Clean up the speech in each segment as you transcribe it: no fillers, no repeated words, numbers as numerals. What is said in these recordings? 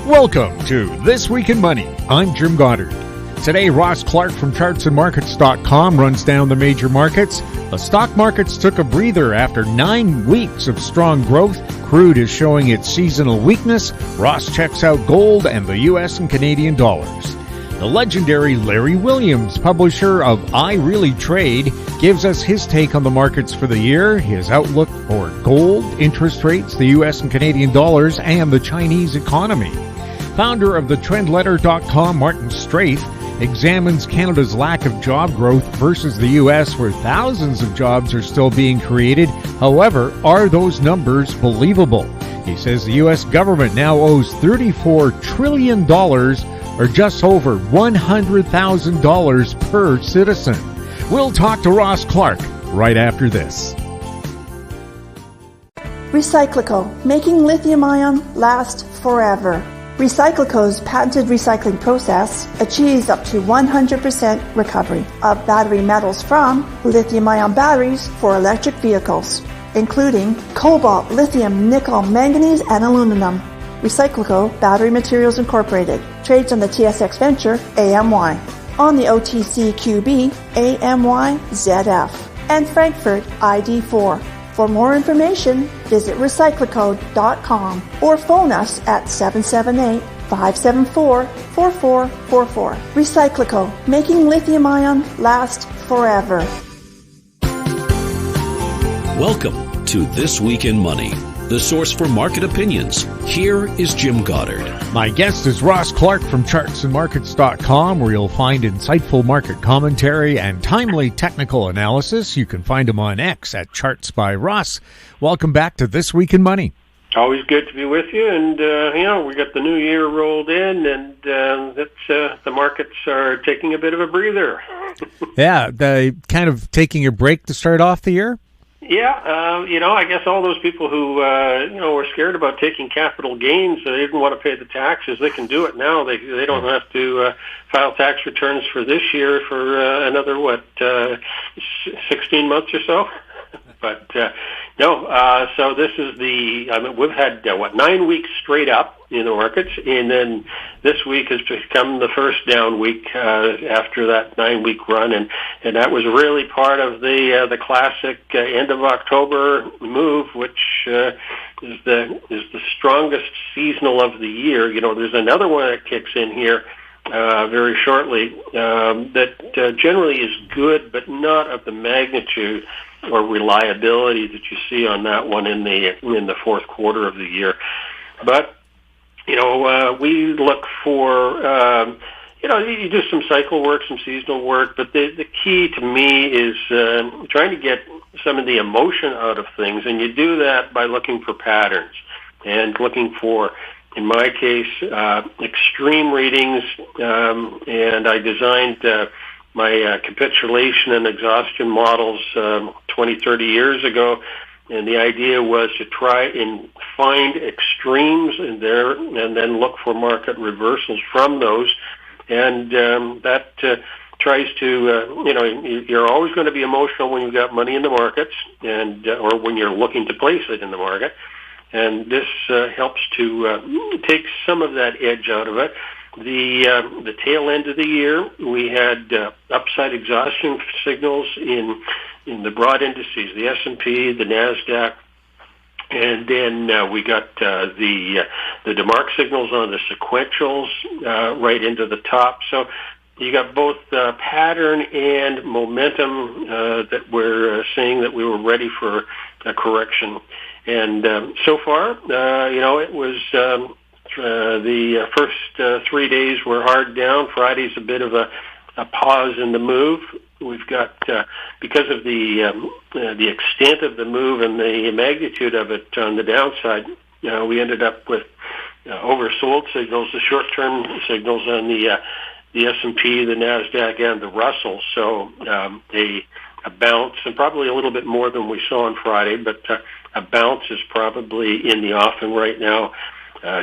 Welcome to This Week in Money. I'm Jim Goddard. Today, Ross Clark from chartsandmarkets.com runs down the major markets. The stock markets took a breather after 9 weeks of strong growth. Crude is showing its seasonal weakness. Ross checks out gold and the U.S. and Canadian dollars. The legendary Larry Williams, publisher of I Really Trade, gives us his take on the markets for the year, his outlook for gold, interest rates, the U.S. and Canadian dollars, and the Chinese economy. Founder of the trendletter.com, Martin Straith, examines Canada's lack of job growth versus the U.S., where thousands of jobs are still being created. However, are those numbers believable? He says the U.S. government now owes $34 trillion, or just over $100,000 per citizen. We'll talk to Ross Clark right after this. Recyclico, making lithium-ion last forever. Recyclico's patented recycling process achieves up to 100% recovery of battery metals from lithium-ion batteries for electric vehicles, including cobalt, lithium, nickel, manganese, and aluminum. Recyclico Battery Materials Incorporated trades on the TSX Venture AMY, on the OTCQB AMYZF, and Frankfurt ID4. For more information, visit recyclico.com or phone us at 778-574-4444. Recyclico, making lithium-ion last forever. Welcome to This Week in Money, the source for market opinions. Here is Jim Goddard. My guest is Ross Clark from chartsandmarkets.com, where you'll find insightful market commentary and timely technical analysis. You can find him on X at Charts by Ross. Welcome back to This Week in Money. Always good to be with you, and we got the new year rolled in, and the markets are taking a bit of a breather. Yeah, kind of taking a break to start off the year? Yeah, I guess all those people who, were scared about taking capital gains, they didn't want to pay the taxes, they can do it now. They don't have to file tax returns for this year for another, 16 months or so? But, so this is we've had, 9 weeks straight up in the markets, and then this week has become the first down week after that 9-week run, and that was really part of the classic end of October move, which is the strongest seasonal of the year. There's another one that kicks in here very shortly that generally is good, but not of the magnitude or reliability that you see on that one in the fourth quarter of the year. But we look for you do some cycle work, some seasonal work, but the key to me is trying to get some of the emotion out of things, and you do that by looking for patterns and looking for, in my case, extreme readings, and I designed my capitulation and exhaustion models 20, 30 years ago, and the idea was to try and find extremes in there and then look for market reversals from those, and that tries to, you're always going to be emotional when you've got money in the markets, and or when you're looking to place it in the market, and this helps to take some of that edge out of it. The tail end of the year, we had upside exhaustion signals in the broad indices, the S&P, the NASDAQ, and then we got the DeMark signals on the sequentials right into the top. So you got both pattern and momentum that we're seeing that we were ready for a correction. And so far, it was... the first 3 days were hard down. Friday's a bit of a pause in the move. We've got, because of the extent of the move and the magnitude of it on the downside, we ended up with oversold signals, the short-term signals on the S&P, the NASDAQ, and the Russell. So a bounce, and probably a little bit more than we saw on Friday, but a bounce is probably in the offing right now.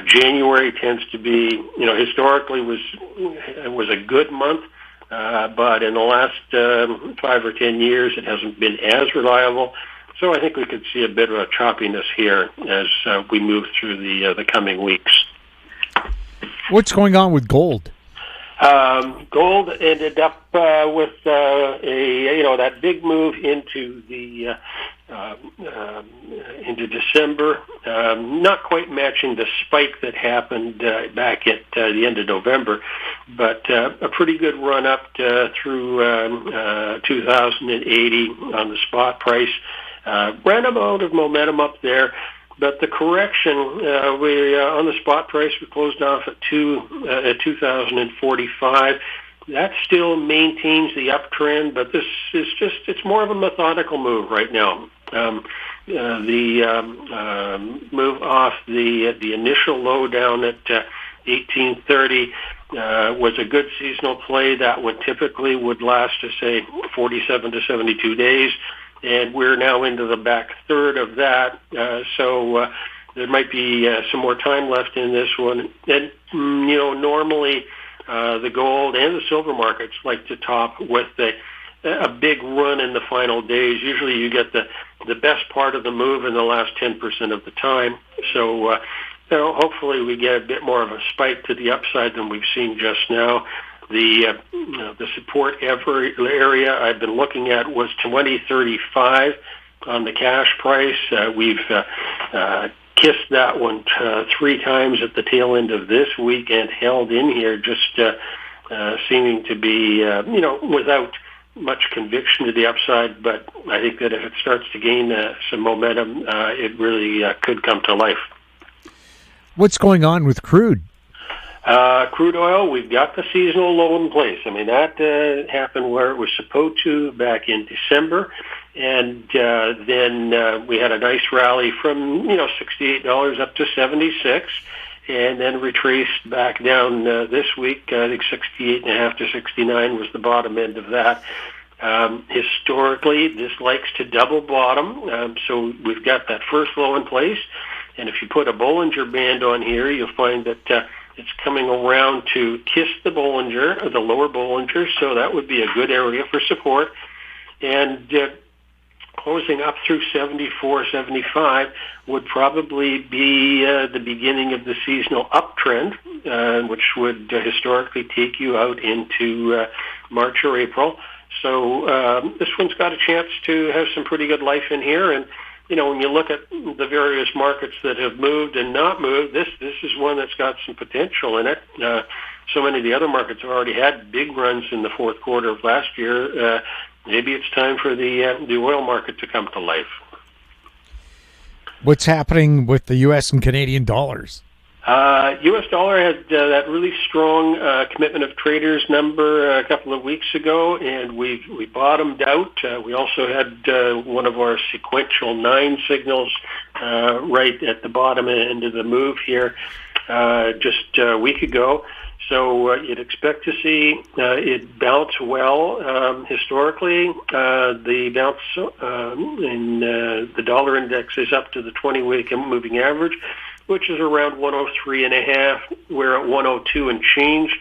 January tends to be, historically was a good month, but in the last 5 or 10 years, it hasn't been as reliable. So I think we could see a bit of a choppiness here as we move through the coming weeks. What's going on with gold? Gold ended up with that big move into the into December, not quite matching the spike that happened back at the end of November, but a pretty good run up through 2080 on the spot price. Ran amount of momentum up there. But the correction, on the spot price, we closed off at 2,045. That still maintains the uptrend, but this is it's more of a methodical move right now. The move off the initial low down at 1830 was a good seasonal play. That would typically would last to say 47 to 72 days. And we're now into the back third of that, so there might be some more time left in this one. And, normally the gold and the silver markets like to top with a big run in the final days. Usually you get the best part of the move in the last 10% of the time. So hopefully we get a bit more of a spike to the upside than we've seen just now. The support area I've been looking at was 2035 on the cash price. We've kissed that one 3 times at the tail end of this week and held in here, just seeming to be without much conviction to the upside. But I think that if it starts to gain some momentum, it really could come to life. What's going on with crude? Crude oil, we've got the seasonal low in place. I mean, that happened where it was supposed to back in December, and then we had a nice rally from, $68 up to $76, and then retraced back down this week. I think 68.5 to 69 was the bottom end of that. Historically, this likes to double bottom, so we've got that first low in place, and if you put a Bollinger Band on here, you'll find that it's coming around to kiss the Bollinger, the lower Bollinger, so that would be a good area for support. And closing up through 74, 75 would probably be the beginning of the seasonal uptrend, which would historically take you out into March or April. So this one's got a chance to have some pretty good life in here. And when you look at the various markets that have moved and not moved, this is one that's got some potential in it. So many of the other markets have already had big runs in the fourth quarter of last year. Maybe it's time for the oil market to come to life. What's happening with the U.S. and Canadian dollars? U.S. dollar had that really strong commitment of traders number a couple of weeks ago, and we bottomed out. We also had one of our sequential 9 signals right at the bottom end of the move here just a week ago. So you'd expect to see it bounce well. Historically, the bounce in the dollar index is up to the 20-week moving average, which is around 103.5. We're at 102 and change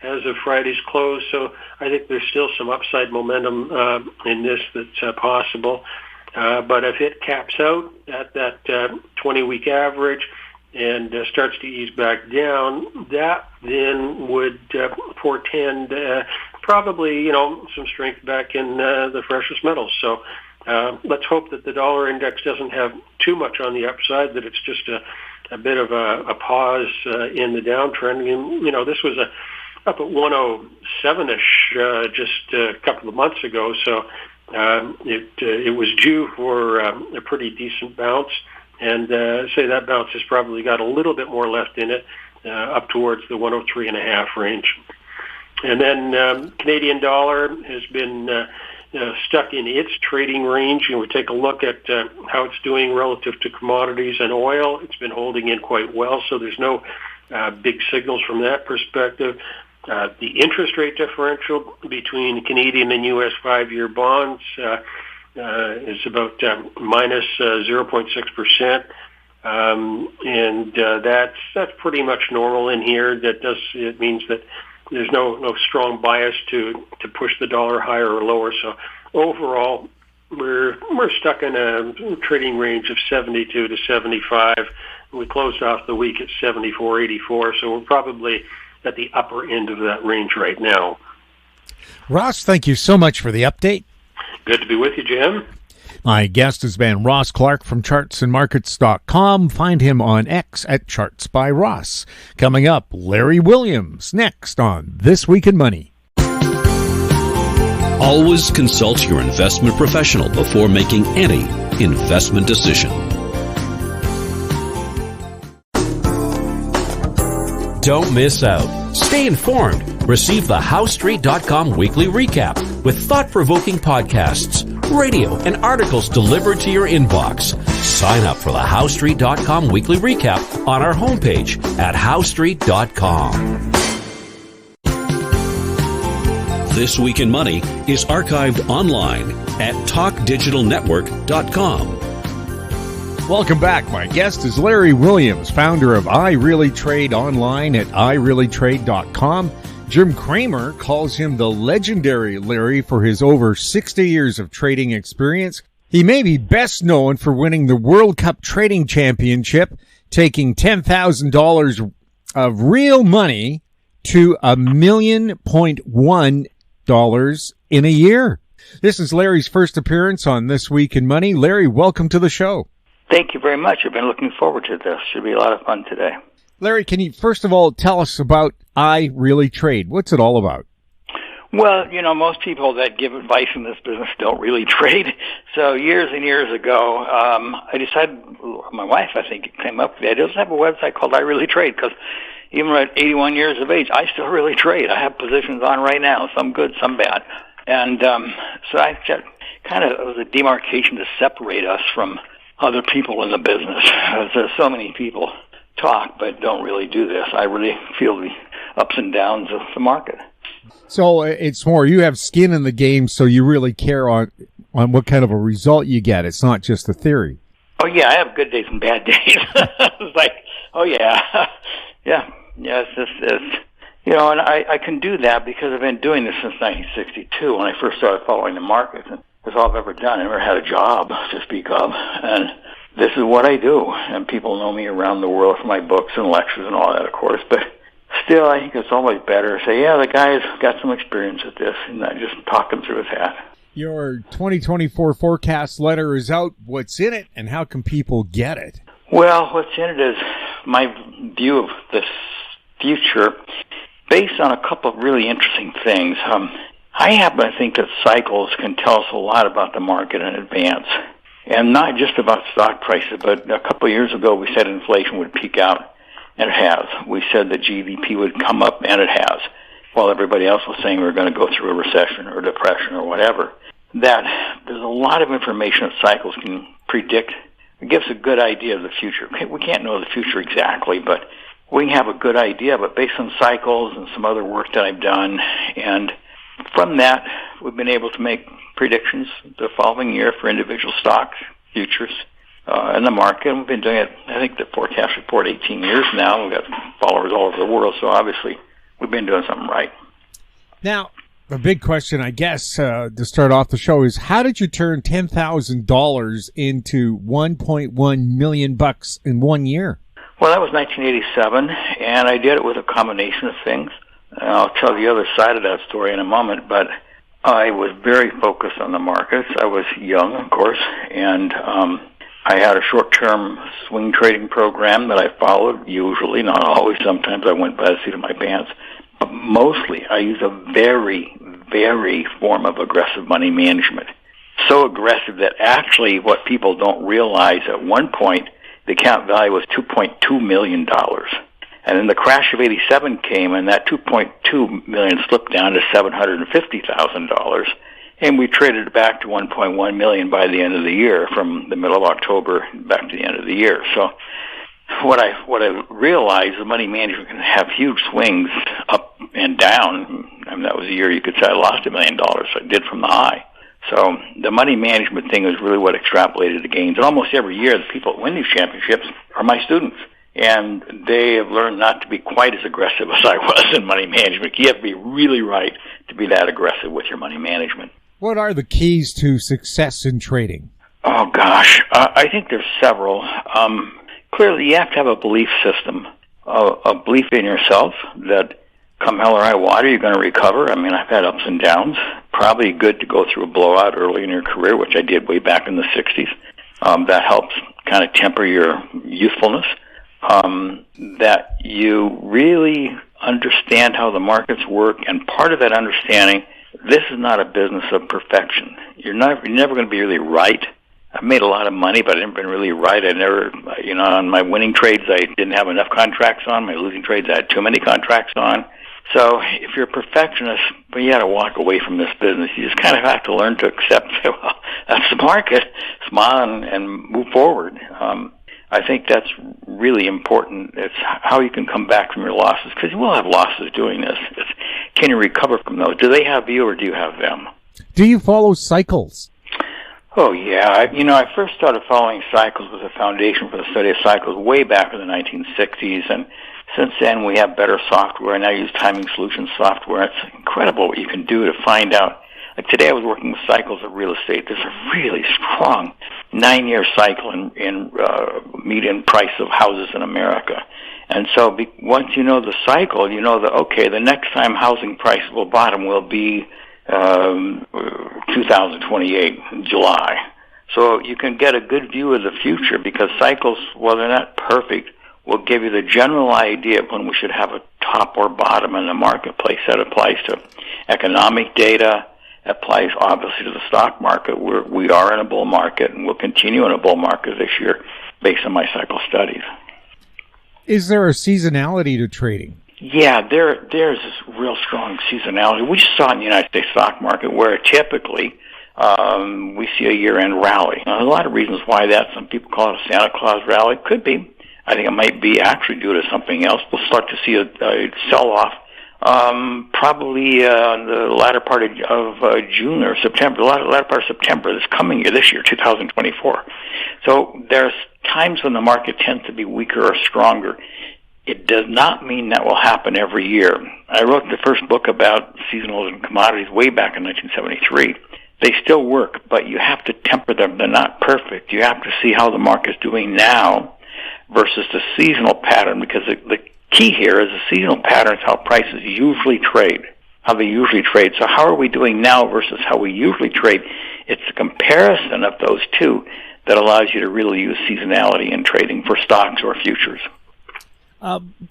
as of Friday's close. So I think there's still some upside momentum in this that's possible. But if it caps out at that 20-week average and starts to ease back down, that then would portend probably, some strength back in the precious metals. So let's hope that the dollar index doesn't have too much on the upside, that it's just a bit of a pause in the downtrend. And, this was up at 107-ish just a couple of months ago, so it was due for a pretty decent bounce. And say that bounce has probably got a little bit more left in it, up towards the 103.5 range. And then Canadian dollar has been stuck in its trading range. We take a look at how it's doing relative to commodities and oil. It's been holding in quite well, so there's no big signals from that perspective. The interest rate differential between Canadian and U.S. 5-year bonds is about minus 0.6%, and that's pretty much normal in here. It means that there's no strong bias to push the dollar higher or lower. So overall, we're stuck in a trading range of 72 to 75 We closed off the week at 74.84, so we're probably at the upper end of that range right now. Ross, thank you so much for the update. Good to be with you, Jim. My guest has been Ross Clark from chartsandmarkets.com. Find him on X at Charts by Ross. Coming up, Larry Williams next on This Week in Money. Always consult your investment professional before making any investment decision. Don't miss out. Stay informed. Receive the HowStreet.com weekly recap with thought-provoking podcasts, radio, and articles delivered to your inbox. Sign up for the HowStreet.com weekly recap on our homepage at HowStreet.com. This Week in Money is archived online at TalkDigitalNetwork.com. Welcome back. My guest is Larry Williams, founder of I Really Trade online at ireallytrade.com. Jim Cramer calls him the legendary Larry for his over 60 years of trading experience. He may be best known for winning the World Cup Trading Championship, taking $10,000 of real money to $1.1 million in a year. This is Larry's first appearance on This Week in Money. Larry, welcome to the show. Thank you very much. I've been looking forward to this. Should be a lot of fun today. Larry, can you first of all tell us about I Really Trade? What's it all about? Well, most people that give advice in this business don't really trade. So years and years ago, I decided, my wife, I think, came up with the idea. Let's have a website called I Really Trade, because even at 81 years of age, I still really trade. I have positions on right now, some good, some bad. And so I kind of, it was a demarcation to separate us from other people in the business. There's so many people talk but don't really do this. I really feel the ups and downs of the market. So it's more, you have skin in the game, so you really care on what kind of a result you get. It's not just a theory. Oh, yeah, I have good days and bad days. It's like, oh, yeah. Yeah, it's and I can do that because I've been doing this since 1962 when I first started following the markets. And that's all I've ever done. I never had a job to speak of. And this is what I do. And people know me around the world for my books and lectures and all that, of course. But still, I think it's always better to say, yeah, the guy's got some experience at this, and not just talk him through his hat. Your 2024 forecast letter is out. What's in it, and how can people get it? Well, what's in it is my view of the future based on a couple of really interesting things. I happen to think that cycles can tell us a lot about the market in advance, and not just about stock prices, but a couple of years ago we said inflation would peak out, and it has. We said that GDP would come up, and it has, while everybody else was saying we were going to go through a recession or depression or whatever. That there's a lot of information that cycles can predict. It gives a good idea of the future. We can't know the future exactly, but we can have a good idea, but based on cycles and some other work that I've done, and from that, we've been able to make predictions the following year for individual stocks, futures, in the market. We've been doing it, I think, the forecast report 18 years now. We've got followers all over the world, so obviously we've been doing something right. Now, a big question, I guess, to start off the show is, how did you turn $10,000 into $1.1 million in 1 year? Well, that was 1987, and I did it with a combination of things. I'll tell the other side of that story in a moment, but I was very focused on the markets. I was young, of course, and I had a short-term swing trading program that I followed, usually, not always. Sometimes I went by the seat of my pants. But mostly, I used a very, very form of aggressive money management. So aggressive that actually what people don't realize, at one point, the account value was $2.2 million. And then the crash of 87 came, and that $2.2 million slipped down to $750,000. And we traded it back to $1.1 million by the end of the year, from the middle of October back to the end of the year. So what I realized, the money management can have huge swings up and down. I mean, that was a year you could say I lost $1 million, so I did from the high. So the money management thing is really what extrapolated the gains. And almost every year, the people that win these championships are my students. And they have learned not to be quite as aggressive as I was in money management. You have to be really right to be that aggressive with your money management. What are the keys to success in trading? Oh, gosh. I think there's several. clearly you have to have a belief system, a belief in yourself that come hell or high water, you're going to recover. I mean, I've had ups and downs. Probably good to go through a blowout early in your career, which I did way back in the 60s. That helps kind of temper your youthfulness. That you really understand how the markets work, and part of that understanding, this is not a business of perfection. You're never going to be really right. I've made a lot of money, but I've never been really right. I never, on my winning trades, I didn't have enough contracts on. My losing trades, I had too many contracts on. So if you're a perfectionist, but you got to walk away from this business, you just kind of have to learn to accept, well, that's the market, smile and move forward. I think that's really important. It's how you can come back from your losses, because you will have losses doing this. Can you recover from those? Do they have you or do you have them? Do you follow cycles? Oh, yeah. I first started following cycles with a foundation for the study of cycles way back in the 1960s, and since then we have better software, and I use timing solutions software. It's incredible what you can do to find out. Like today I was working with cycles of real estate. There's a really strong 9-year cycle in median price of houses in America. And so once you know the cycle, you know that, okay, the next time housing prices will bottom will be 2028, July. So you can get a good view of the future, because cycles, while they're not perfect, will give you the general idea of when we should have a top or bottom in the marketplace. That applies to economic data, applies obviously to the stock market, where we are in a bull market and will continue in a bull market this year based on my cycle studies. Is there a seasonality to trading? Yeah, there's this real strong seasonality. We just saw it in the United States stock market, where typically we see a year-end rally. Now, there's a lot of reasons why that. Some people call it a Santa Claus rally. Could be. I think it might be actually due to something else. We'll start to see a sell-off probably in the latter part of June or September, the latter part of September this coming year, this year, 2024. So there's times when the market tends to be weaker or stronger. It does not mean that will happen every year. I wrote the first book about seasonals and commodities way back in 1973. They still work, but you have to temper them. They're not perfect. You have to see how the market's doing now versus the seasonal pattern, because the key here is the seasonal pattern is how prices usually trade, how they usually trade. So how are we doing now versus how we usually trade? It's a comparison of those two that allows you to really use seasonality in trading for stocks or futures.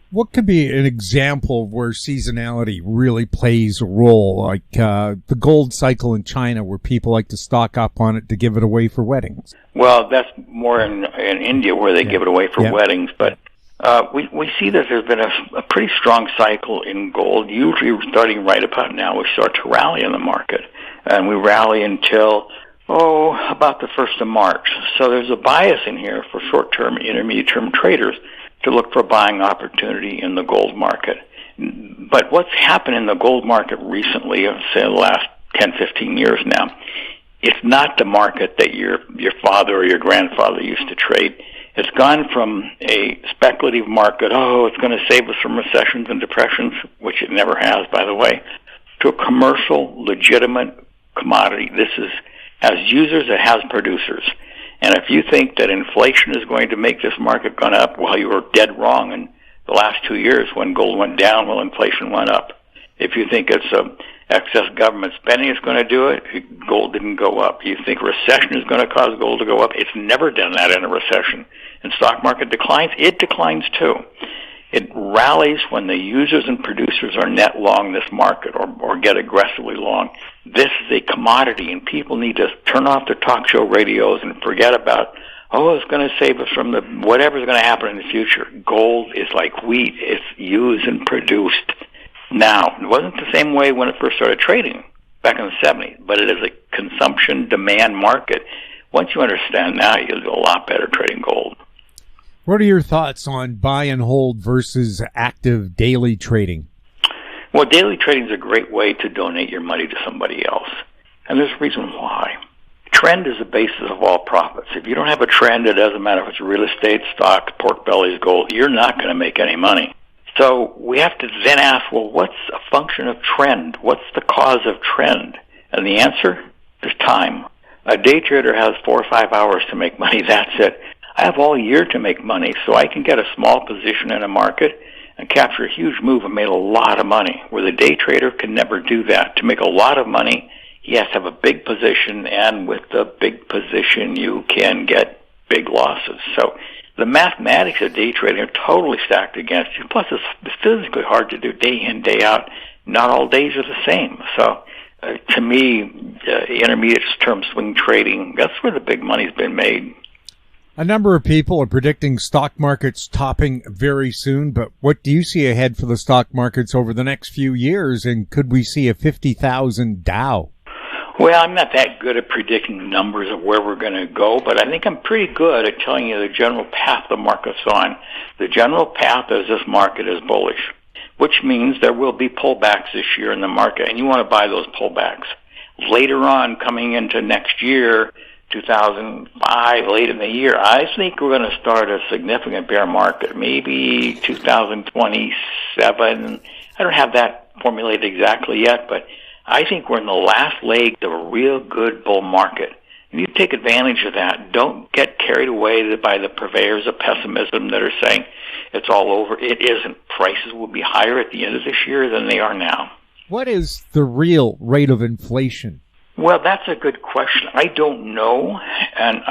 What could be an example of where seasonality really plays a role, like the gold cycle in China, where people like to stock up on it to give it away for weddings? Well, that's more in India, where they give it away for weddings. But we see that there's been a pretty strong cycle in gold. Usually starting right about now, we start to rally in the market. And we rally until, about the 1st of March. So there's a bias in here for short-term, intermediate-term traders to look for buying opportunity in the gold market. But what's happened in the gold market recently, say the last 10, 15 years now, it's not the market that your father or your grandfather used to trade. It's gone from a speculative market, it's going to save us from recessions and depressions, which it never has, by the way, to a commercial, legitimate commodity. This is, has users, it has producers. And if you think that inflation is going to make this market go up, well, you were dead wrong in the last 2 years when gold went down while inflation went up. If you think it's excess government spending is going to do it, gold didn't go up. You think recession is going to cause gold to go up, it's never done that in a recession. And stock market declines, it declines too. It rallies when the users and producers are net long this market or get aggressively long. This is a commodity, and people need to turn off their talk show radios and forget about, it's going to save us from whatever's going to happen in the future. Gold is like wheat. It's used and produced now. It wasn't the same way when it first started trading back in the 70s, but it is a consumption demand market. Once you understand that, you'll do a lot better trading gold. What are your thoughts on buy and hold versus active daily trading? Well, daily trading is a great way to donate your money to somebody else. And there's a reason why. Trend is the basis of all profits. If you don't have a trend, it doesn't matter if it's real estate, stocks, pork bellies, gold, you're not going to make any money. So we have to then ask, well, what's a function of trend? What's the cause of trend? And the answer is time. A day trader has 4 or 5 hours to make money. That's it. I have all year to make money, so I can get a small position in a market and capture a huge move and make a lot of money, where the day trader can never do that. To make a lot of money, he has to have a big position, and with the big position, you can get big losses. So the mathematics of day trading are totally stacked against you. Plus, it's physically hard to do day in, day out. Not all days are the same. So to me, intermediate term swing trading, that's where the big money's been made. A number of people are predicting stock markets topping very soon, but what do you see ahead for the stock markets over the next few years, and could we see a 50,000 Dow? Well, I'm not that good at predicting numbers of where we're going to go, but I think I'm pretty good at telling you the general path the market's on. The general path is this market is bullish, which means there will be pullbacks this year in the market, and you want to buy those pullbacks. Later on, coming into next year, 2005, late in the year, I think we're going to start a significant bear market, maybe 2027. I don't have that formulated exactly yet, but I think we're in the last leg of a real good bull market. And you take advantage of that. Don't get carried away by the purveyors of pessimism that are saying it's all over. It isn't. Prices will be higher at the end of this year than they are now. What is the real rate of inflation? Well, that's a good question. I don't know. And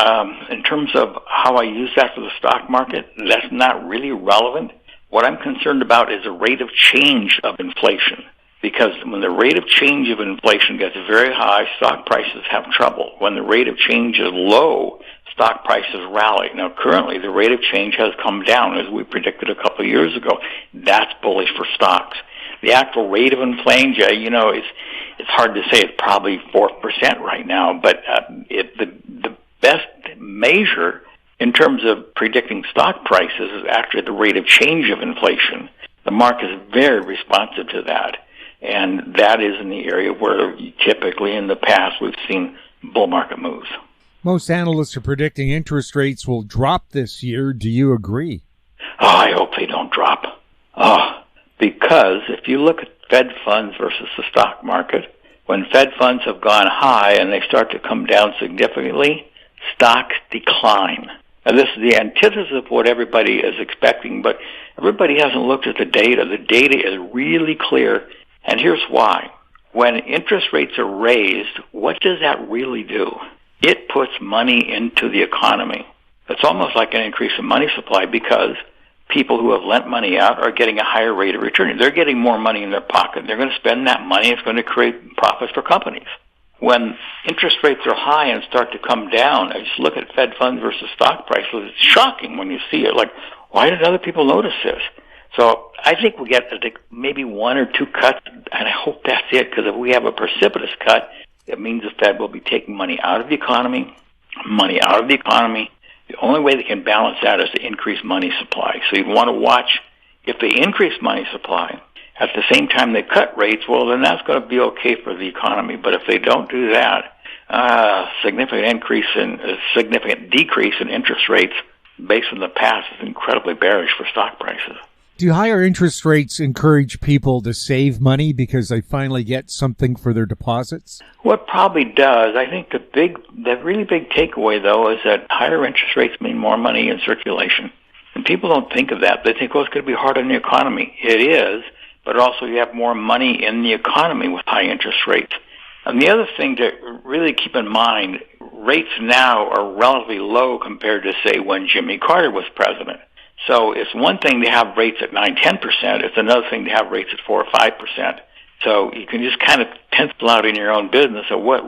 in terms of how I use that for the stock market, that's not really relevant. What I'm concerned about is the rate of change of inflation. Because when the rate of change of inflation gets very high, stock prices have trouble. When the rate of change is low, stock prices rally. Now, currently, the rate of change has come down, as we predicted a couple of years ago. That's bullish for stocks. The actual rate of inflation, it's hard to say. It's probably 4% right now. But the best measure in terms of predicting stock prices is actually the rate of change of inflation. The market is very responsive to that. And that is in the area where typically in the past we've seen bull market moves. Most analysts are predicting interest rates will drop this year. Do you agree? Oh, I hope they don't drop. Because if you look at Fed funds versus the stock market, when Fed funds have gone high and they start to come down significantly, stocks decline. Now, this is the antithesis of what everybody is expecting, but everybody hasn't looked at the data. The data is really clear. And here's why. When interest rates are raised, what does that really do? It puts money into the economy. It's almost like an increase in money supply because people who have lent money out are getting a higher rate of return. They're getting more money in their pocket. They're going to spend that money. It's going to create profits for companies. When interest rates are high and start to come down, I just look at Fed funds versus stock prices. It's shocking when you see it. Like, why did other people notice this? So I think we'll get maybe one or two cuts, and I hope that's it, because if we have a precipitous cut, it means the Fed will be taking money out of the economy. The only way they can balance that is to increase money supply. So you want to watch if they increase money supply, at the same time they cut rates, well, then that's going to be okay for the economy. But if they don't do that, significant decrease in interest rates based on the past is incredibly bearish for stock prices. Do higher interest rates encourage people to save money because they finally get something for their deposits? Well, it probably does. I think the really big takeaway, though, is that higher interest rates mean more money in circulation. And people don't think of that. They think, it's going to be hard on the economy. It is, but also you have more money in the economy with high interest rates. And the other thing to really keep in mind, rates now are relatively low compared to, say, when Jimmy Carter was president. So it's one thing to have rates at 9-10%. It's another thing to have rates at 4 or 5%. So you can just kind of pencil out in your own business at what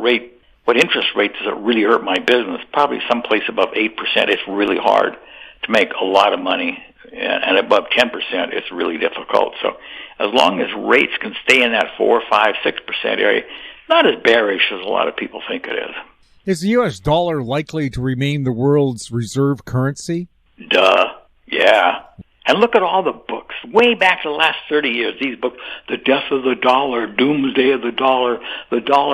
interest rate does it really hurt my business? Probably someplace above 8%. It's really hard to make a lot of money, and above 10%, it's really difficult. So as long as rates can stay in that 4, 5, 6% area, not as bearish as a lot of people think it is. Is the U.S. dollar likely to remain the world's reserve currency? Duh. Yeah. And look at all the books. Way back to the last 30 years, these books, The Death of the Dollar, Doomsday of the Dollar.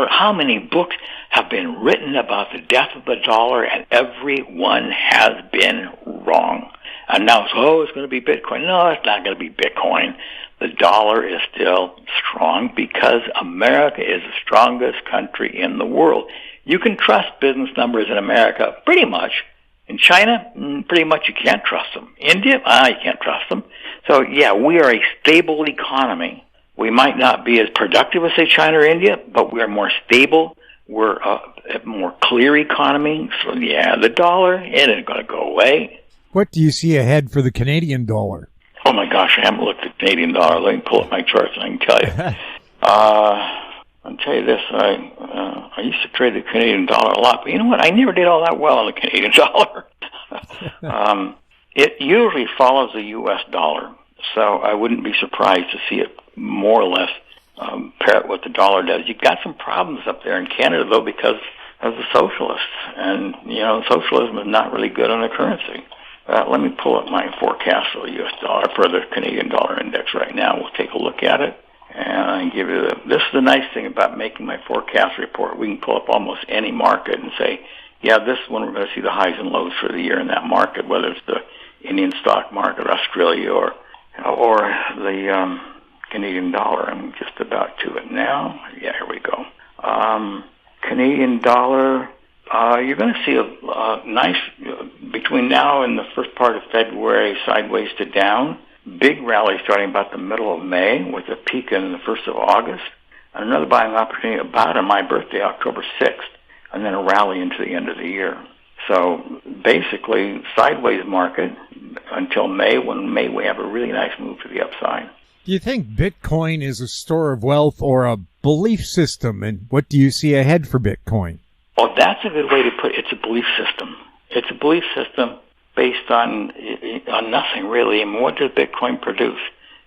How many books have been written about the death of the dollar, and every one has been wrong. And now it's going to be Bitcoin. No, it's not going to be Bitcoin. The dollar is still strong because America is the strongest country in the world. You can trust business numbers in America pretty much. In China, pretty much you can't trust them. India, you can't trust them. So, yeah, we are a stable economy. We might not be as productive as, say, China or India, but we are more stable. We're a more clear economy. So, yeah, the dollar, it ain't going to go away. What do you see ahead for the Canadian dollar? Oh, my gosh, I haven't looked at the Canadian dollar. Let me pull up my charts and I can tell you. I'll tell you this, I used to trade the Canadian dollar a lot, but you know what? I never did all that well on the Canadian dollar. It usually follows the U.S. dollar, so I wouldn't be surprised to see it more or less parrot what the dollar does. You've got some problems up there in Canada, though, because of the socialists, and, socialism is not really good on the currency. Let me pull up my forecast for the U.S. dollar, for the Canadian dollar index right now. We'll take a look at it. And I can give you this is the nice thing about making my forecast report. We can pull up almost any market and say, yeah, this is when we're going to see the highs and lows for the year in that market, whether it's the Indian stock market, Australia, or the Canadian dollar. I'm just about to it now. Yeah, here we go. Canadian dollar, you're going to see a nice, between now and the first part of February, sideways to down. Big rally starting about the middle of May with a peak in the 1st of August. And another buying opportunity about on my birthday, October 6th, and then a rally into the end of the year. So basically, sideways market until May. When May, we have a really nice move to the upside. Do you think Bitcoin is a store of wealth or a belief system? And what do you see ahead for Bitcoin? Well, that's a good way to put it. It's a belief system. It's a belief system based on nothing, really. I mean, what does Bitcoin produce?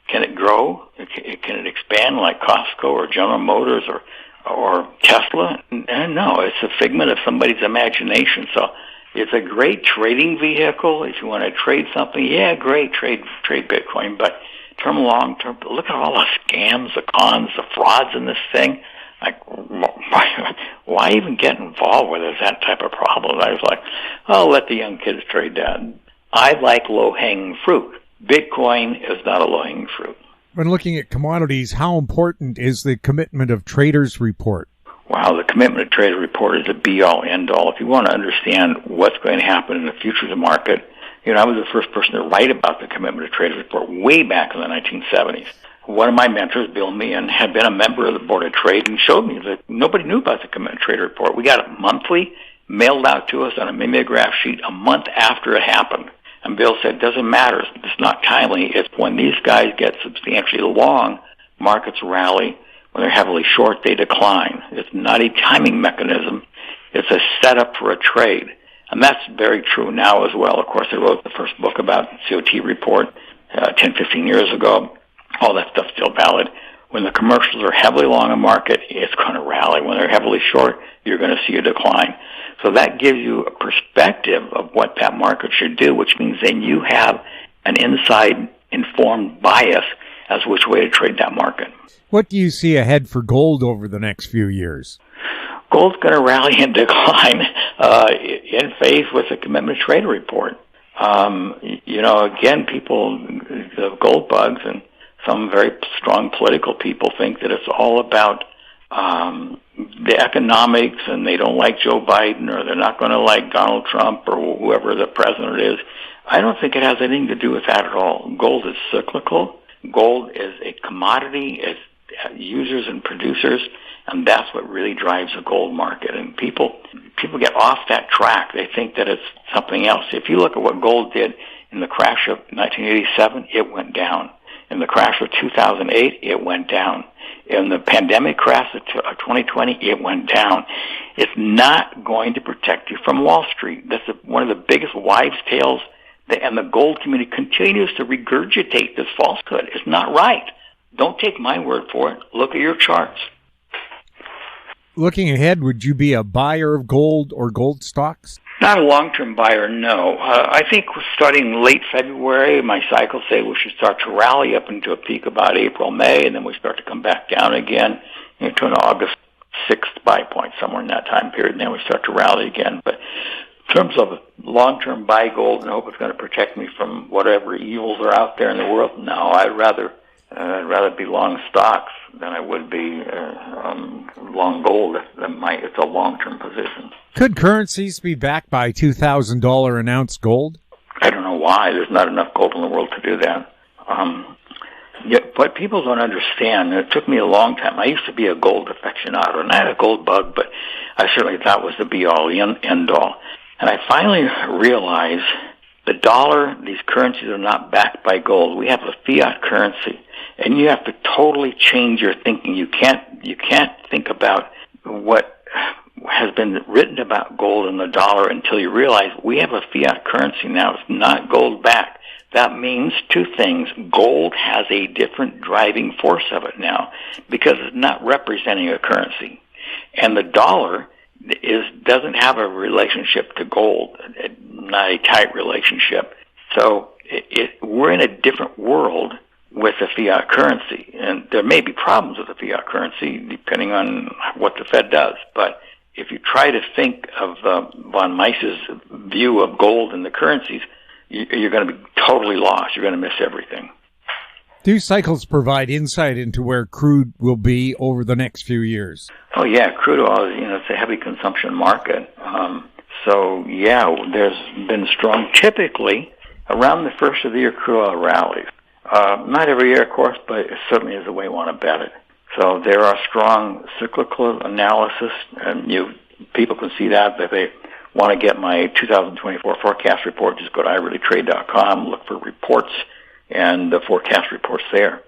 Can it grow? Can it expand like Costco or General Motors or Tesla? No, it's a figment of somebody's imagination. So it's a great trading vehicle. If you want to trade something, yeah, great, trade Bitcoin. But long term, look at all the scams, the cons, the frauds in this thing. Like, why even get involved with it? That type of problem. I was like, I'll let the young kids trade that. I like low-hanging fruit. Bitcoin is not a low-hanging fruit. When looking at commodities, how important is the Commitment of Traders report? Wow, the Commitment of Traders report is a be-all, end-all. If you want to understand what's going to happen in the futures market, I was the first person to write about the Commitment of Traders report way back in the 1970s. One of my mentors, Bill Meehan, had been a member of the Board of Trade and showed me that nobody knew about the Commitment Trade Report. We got it monthly, mailed out to us on a mimeograph sheet a month after it happened. And Bill said, doesn't matter. It's not timely. It's when these guys get substantially long, markets rally. When they're heavily short, they decline. It's not a timing mechanism. It's a setup for a trade. And that's very true now as well. Of course, I wrote the first book about COT report 10, 15 years ago. All that stuff's still valid. When the commercials are heavily long a market, it's going to rally. When they're heavily short, you're going to see a decline. So that gives you a perspective of what that market should do, which means then you have an inside informed bias as which way to trade that market. What do you see ahead for gold over the next few years? Gold's going to rally and decline in phase with the Commitment Trader report. Again, people, the gold bugs and some very strong political people think that it's all about the economics, and they don't like Joe Biden, or they're not going to like Donald Trump or whoever the president is. I don't think it has anything to do with that at all. Gold is cyclical. Gold is a commodity. It's users and producers, and that's what really drives the gold market. And people get off that track. They think that it's something else. If you look at what gold did in the crash of 1987, it went down. In the crash of 2008, it went down. In the pandemic crash of 2020, it went down. It's not going to protect you from Wall Street. That's one of the biggest wives' tales, and the gold community continues to regurgitate this falsehood. It's not right. Don't take my word for it. Look at your charts. Looking ahead, would you be a buyer of gold or gold stocks? Not a long-term buyer, no. I think starting late February, my cycles say we should start to rally up into a peak about April, May, and then we start to come back down again into an August 6th buy point, somewhere in that time period, and then we start to rally again. But in terms of long-term buy gold and hope it's going to protect me from whatever evils are out there in the world, no, I'd rather I'd rather be long stocks than I would be long gold. It's a long-term position. Could currencies be backed by $2,000 an ounce gold? I don't know why. There's not enough gold in the world to do that. What people don't understand, and it took me a long time. I used to be a gold aficionado, and I had a gold bug, but I certainly thought it was the be-all, end-all. And I finally realized the dollar, these currencies are not backed by gold. We have a fiat currency, and you have to totally change your thinking. You can't think about what has been written about gold and the dollar until you realize we have a fiat currency now. It's not gold backed. That means two things. Gold has a different driving force of it now because it's not representing a currency. And the dollar doesn't have a relationship to gold, not a tight relationship. So we're in a different world with the fiat currency. And there may be problems with the fiat currency depending on what the Fed does. But if you try to think of von Mises' view of gold and the currencies, you're going to be totally lost. You're going to miss everything. Do cycles provide insight into where crude will be over the next few years? Oh, yeah. Crude oil, it's a heavy consumption market. There's been strong, typically, around the first of the year, crude oil rallies. Not every year, of course, but it certainly is the way you want to bet it. So there are strong cyclical analysis, and people can see that if they want to get my 2024 forecast report, just go to ireallytrade.com, look for reports, and the forecast reports there.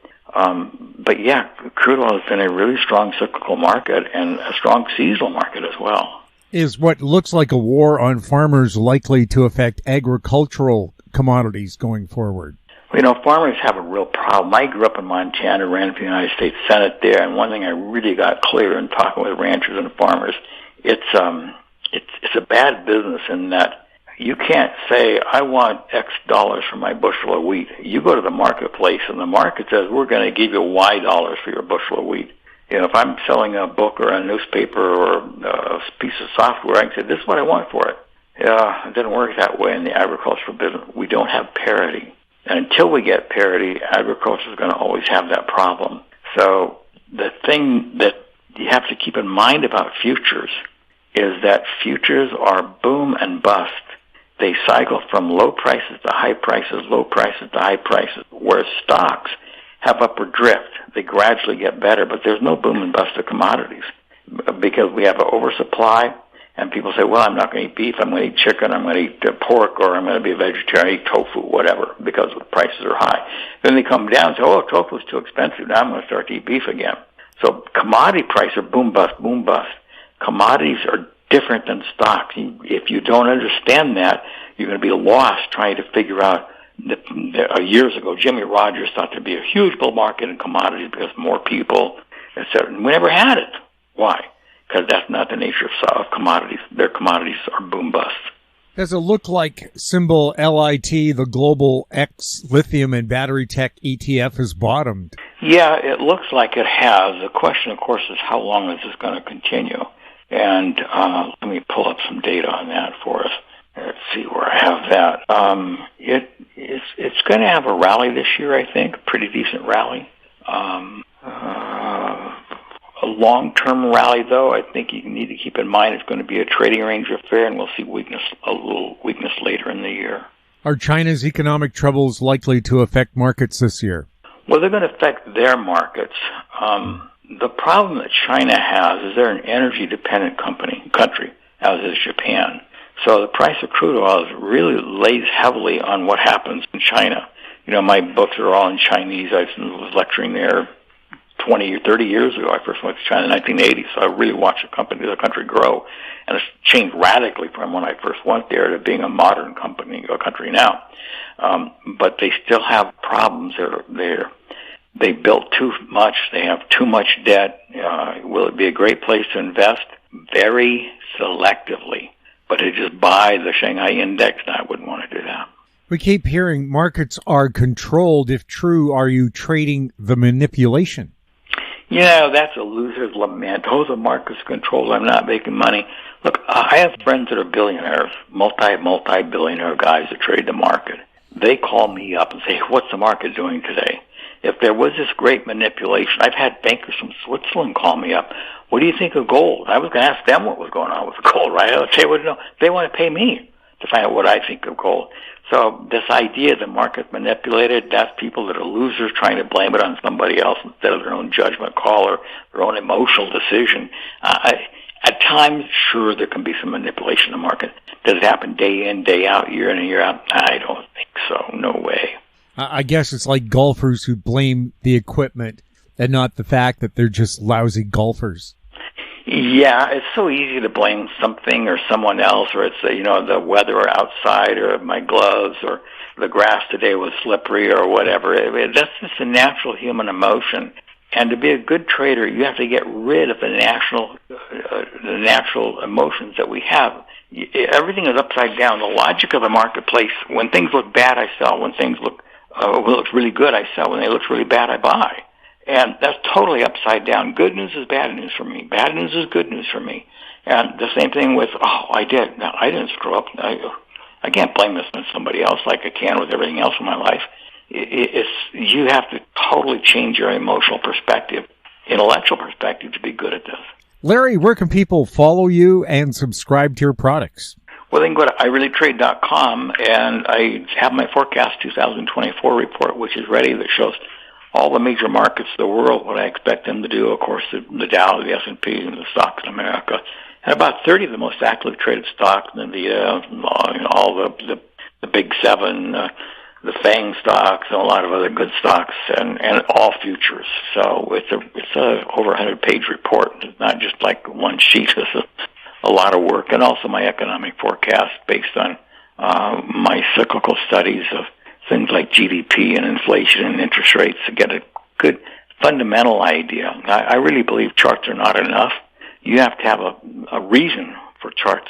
Crude oil has been a really strong cyclical market and a strong seasonal market as well. Is what looks like a war on farmers likely to affect agricultural commodities going forward? Farmers have a real problem. I grew up in Montana, ran for the United States Senate there, and one thing I really got clear in talking with ranchers and farmers, it's a bad business in that you can't say, I want X dollars for my bushel of wheat. You go to the marketplace, and the market says, we're going to give you Y dollars for your bushel of wheat. If I'm selling a book or a newspaper or a piece of software, I can say, this is what I want for it. Yeah, it doesn't work that way in the agricultural business. We don't have parity. And until we get parity, agriculture is going to always have that problem. So the thing that you have to keep in mind about futures is that futures are boom and bust. They cycle from low prices to high prices, low prices to high prices, whereas stocks have upward drift. They gradually get better, but there's no boom and bust of commodities because we have an oversupply. And people say, well, I'm not going to eat beef, I'm going to eat chicken, I'm going to eat pork, or I'm going to be a vegetarian, eat tofu, whatever, because the prices are high. Then they come down and say, oh, tofu's too expensive, now I'm going to start to eat beef again. So commodity prices are boom, bust, boom, bust. Commodities are different than stocks. If you don't understand that, you're going to be lost trying to figure out. Years ago, Jimmy Rogers thought there'd be a huge bull market in commodities because more people, etc. We never had it. Why? Because that's not the nature of commodities. Their commodities are boom bust. Does it look like symbol LIT, the Global X Lithium and Battery Tech ETF, has bottomed? Yeah, it looks like it has. The question, of course, is how long is this going to continue? And let me pull up some data on that for us. Let's see where I have that. It's going to have a rally this year, I think, a pretty decent rally. A long-term rally, though, I think you need to keep in mind it's going to be a trading range affair, and we'll see a little weakness later in the year. Are China's economic troubles likely to affect markets this year? Well, they're going to affect their markets. The problem that China has is they're an energy-dependent country, as is Japan. So the price of crude oil really lays heavily on what happens in China. My books are all in Chinese. I was lecturing there 20 or 30 years ago. I first went to China in 1980, so I really watched the country grow. And it's changed radically from when I first went there to being a modern country now. But they still have problems. They built too much. They have too much debt. Will it be a great place to invest? Very selectively. But to just buy the Shanghai index, I wouldn't want to do that. We keep hearing markets are controlled. If true, are you trading the manipulation? That's a loser's lament. Oh, the market's controlled. I'm not making money. Look, I have friends that are billionaires, multi-billionaire guys that trade the market. They call me up and say, what's the market doing today? if there was this great manipulation, I've had bankers from Switzerland call me up. What do you think of gold? I was going to ask them what was going on with gold, right? I would say, well, no, they want to pay me to find out what I think of gold. So this idea the market manipulated, that's people that are losers trying to blame it on somebody else instead of their own judgment call or their own emotional decision. At times, sure, there can be some manipulation in the market. Does it happen day in, day out, year in and year out? I don't think so. No way. I guess it's like golfers who blame the equipment and not the fact that they're just lousy golfers. Yeah, it's so easy to blame something or someone else, or it's, the weather outside or my gloves or the grass today was slippery or whatever. That's just a natural human emotion. And to be a good trader, you have to get rid of the natural emotions that we have. Everything is upside down. The logic of the marketplace, when things look bad, I sell. When things look really good, I sell. When they look really bad, I buy. And that's totally upside down. Good news is bad news for me. Bad news is good news for me. And the same thing with, I did. Now, I didn't screw up. I can't blame this on somebody else like I can with everything else in my life. You have to totally change your emotional perspective, intellectual perspective to be good at this. Larry, where can people follow you and subscribe to your products? Well, they can go to ireallytrade.com, and I have my forecast 2024 report, which is ready, that shows all the major markets of the world, what I expect them to do. Of course, the Dow, the S&P, and the stocks in America, and about 30 of the most actively traded stocks, and all the big seven, the FANG stocks, and a lot of other good stocks, and all futures. So it's a over 100-page report. It's not just like one sheet. It's a lot of work, and also my economic forecast based on my cyclical studies of things like GDP and inflation and interest rates to get a good fundamental idea. I really believe charts are not enough. You have to have a reason for charts,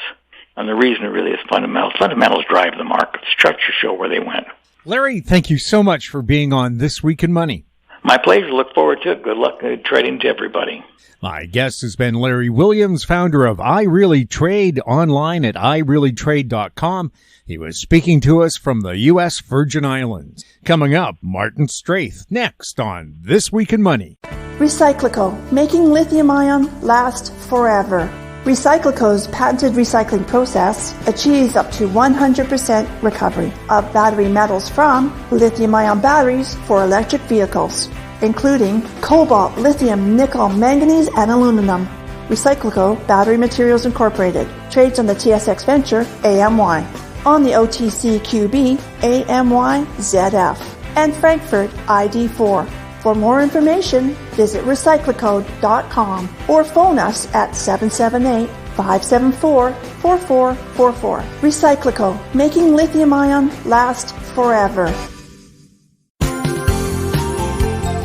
and the reason really is fundamentals. Fundamentals drive the markets. Charts just show where they went. Larry, thank you so much for being on This Week in Money. My pleasure. Look forward to it. Good luck trading to everybody. My guest has been Larry Williams, founder of I Really Trade, online at ireallytrade.com. He was speaking to us from the U.S. Virgin Islands. Coming up, Martin Straith, next on This Week in Money. Recyclico, making lithium-ion last forever. Recyclico's patented recycling process achieves up to 100% recovery of battery metals from lithium-ion batteries for electric vehicles, including cobalt, lithium, nickel, manganese, and aluminum. Recyclico Battery Materials Incorporated trades on the TSX Venture AMY, on the OTCQB AMYZF, and Frankfurt ID4. For more information, visit recyclico.com or phone us at 778-574-4444. Recyclico, making lithium-ion last forever.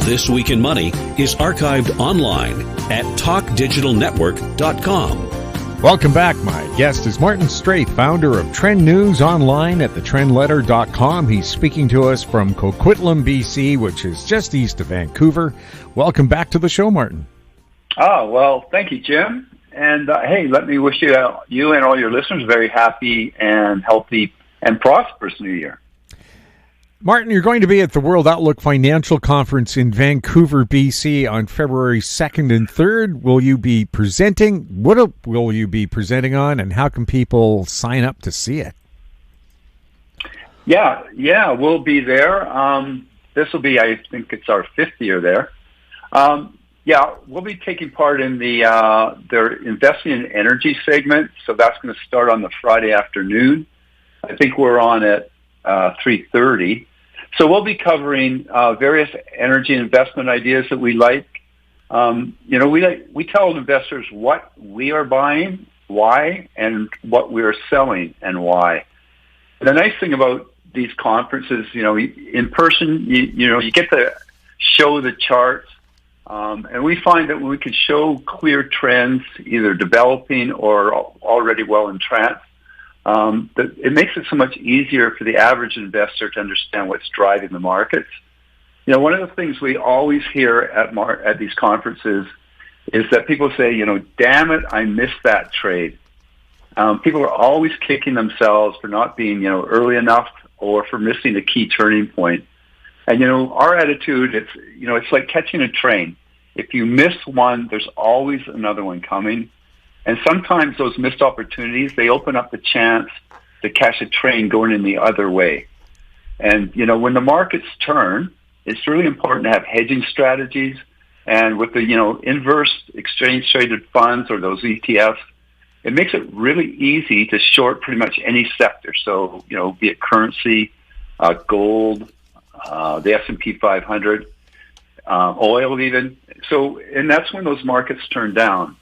This Week in Money is archived online at talkdigitalnetwork.com. Welcome back. My guest is Martin Straith, founder of Trend News online at thetrendletter.com. He's speaking to us from Coquitlam, BC, which is just east of Vancouver. Welcome back to the show, Martin. Oh, well, thank you, Jim. And hey, let me wish you and all your listeners a very happy and healthy and prosperous New Year. Martin, you're going to be at the World Outlook Financial Conference in Vancouver, BC on February 2nd and 3rd. Will you be presenting? What will you be presenting on, and how can people sign up to see it? Yeah, we'll be there. This will be, I think it's our 5th year there. We'll be taking part in their Investing in Energy segment, so that's going to start on the Friday afternoon. I think we're on at 3:30. So we'll be covering various energy investment ideas that we like. We tell investors what we are buying, why, and what we are selling and why. The nice thing about these conferences, in person, you get to show the charts, and we find that when we can show clear trends, either developing or already well entrenched, that it makes it so much easier for the average investor to understand what's driving the markets. One of the things we always hear at these conferences is that people say, damn it, I missed that trade. People are always kicking themselves for not being, early enough or for missing a key turning point. And, our attitude, it's like catching a train. If you miss one, there's always another one coming. And sometimes those missed opportunities, they open up the chance to catch a train going in the other way. And, when the markets turn, it's really important to have hedging strategies. And with the, inverse exchange traded funds or those ETFs, it makes it really easy to short pretty much any sector. So, be it currency, gold, the S&P 500, oil even. So, and that's when those markets turn down.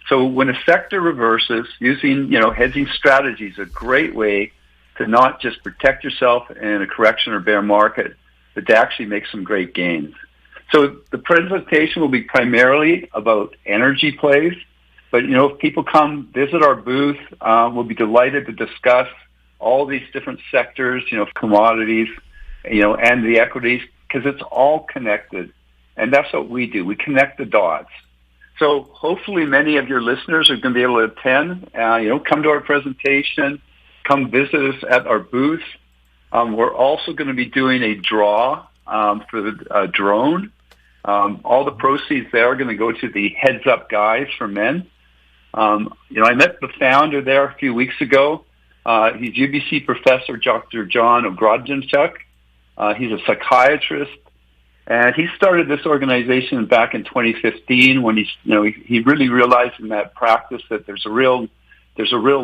So when a sector reverses, using, hedging strategies is a great way to not just protect yourself in a correction or bear market, but to actually make some great gains. So the presentation will be primarily about energy plays, but, if people come visit our booth, we'll be delighted to discuss all these different sectors, commodities, and the equities, because it's all connected. And that's what we do. We connect the dots. So hopefully many of your listeners are going to be able to attend, come to our presentation, come visit us at our booth. We're also going to be doing a draw for the drone. All the proceeds there are going to go to the Heads Up Guys for Men. I met the founder there a few weeks ago. He's UBC professor, Dr. John Ogrodzinchuk. He's a psychiatrist, and he started this organization back in 2015 when he really realized in that practice that there's a real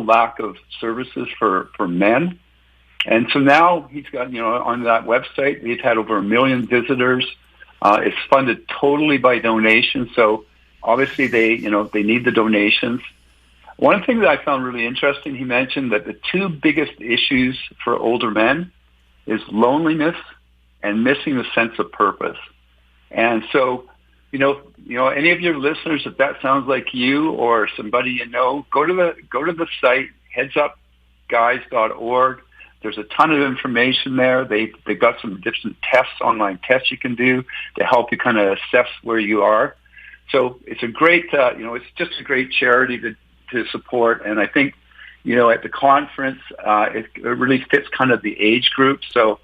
lack of services for men. And so now he's got, on that website, he's had over 1 million visitors. It's funded totally by donations. So obviously they need the donations. One thing that I found really interesting, he mentioned that the two biggest issues for older men is loneliness and missing a sense of purpose. And so, any of your listeners, if that sounds like you or somebody go to the site, headsupguys.org. There's a ton of information there. They've got some different tests, online tests you can do to help you kind of assess where you are. So it's a great, it's just a great charity to support. And I think, at the conference, it really fits kind of the age group. So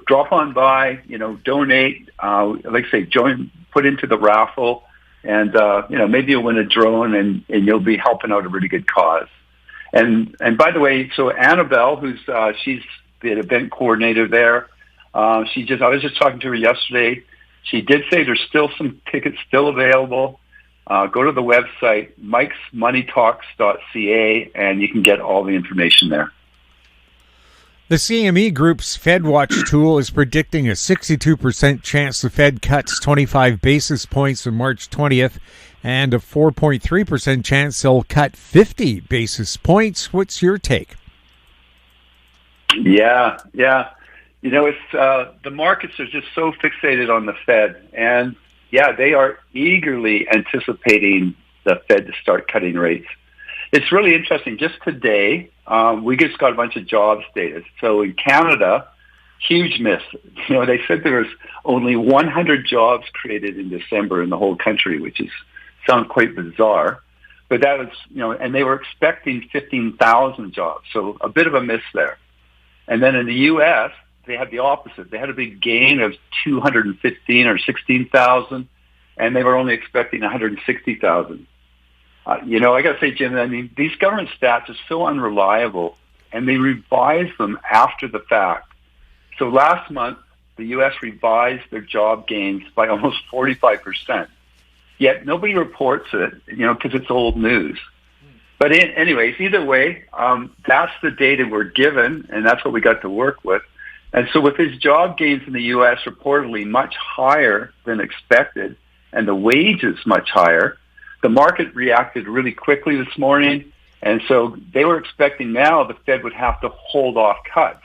drop on by, donate, like I say, join, put into the raffle, and, maybe you'll win a drone and you'll be helping out a really good cause. And by the way, so Annabelle, she's the event coordinator there. I was just talking to her yesterday. She did say there's still some tickets still available. Go to the website, mikesmoneytalks.ca, and you can get all the information there. The CME Group's FedWatch tool is predicting a 62% chance the Fed cuts 25 basis points on March 20th and a 4.3% chance they'll cut 50 basis points. What's your take? Yeah. It's the markets are just so fixated on the Fed. And, they are eagerly anticipating the Fed to start cutting rates. It's really interesting. Just today, we just got a bunch of jobs data. So in Canada, huge miss. They said there was only 100 jobs created in December in the whole country, which sounds quite bizarre. But that was, and they were expecting 15,000 jobs. So a bit of a miss there. And then in the U.S., they had the opposite. They had a big gain of 215 or 16,000, and they were only expecting 160,000. I got to say, Jim, these government stats are so unreliable, and they revise them after the fact. So last month, the U.S. revised their job gains by almost 45%. Yet nobody reports it, because it's old news. But anyways, either way, that's the data we're given, and that's what we got to work with. And so with these job gains in the U.S. reportedly much higher than expected, and the wages much higher, the market reacted really quickly this morning. And so they were expecting now the Fed would have to hold off cuts.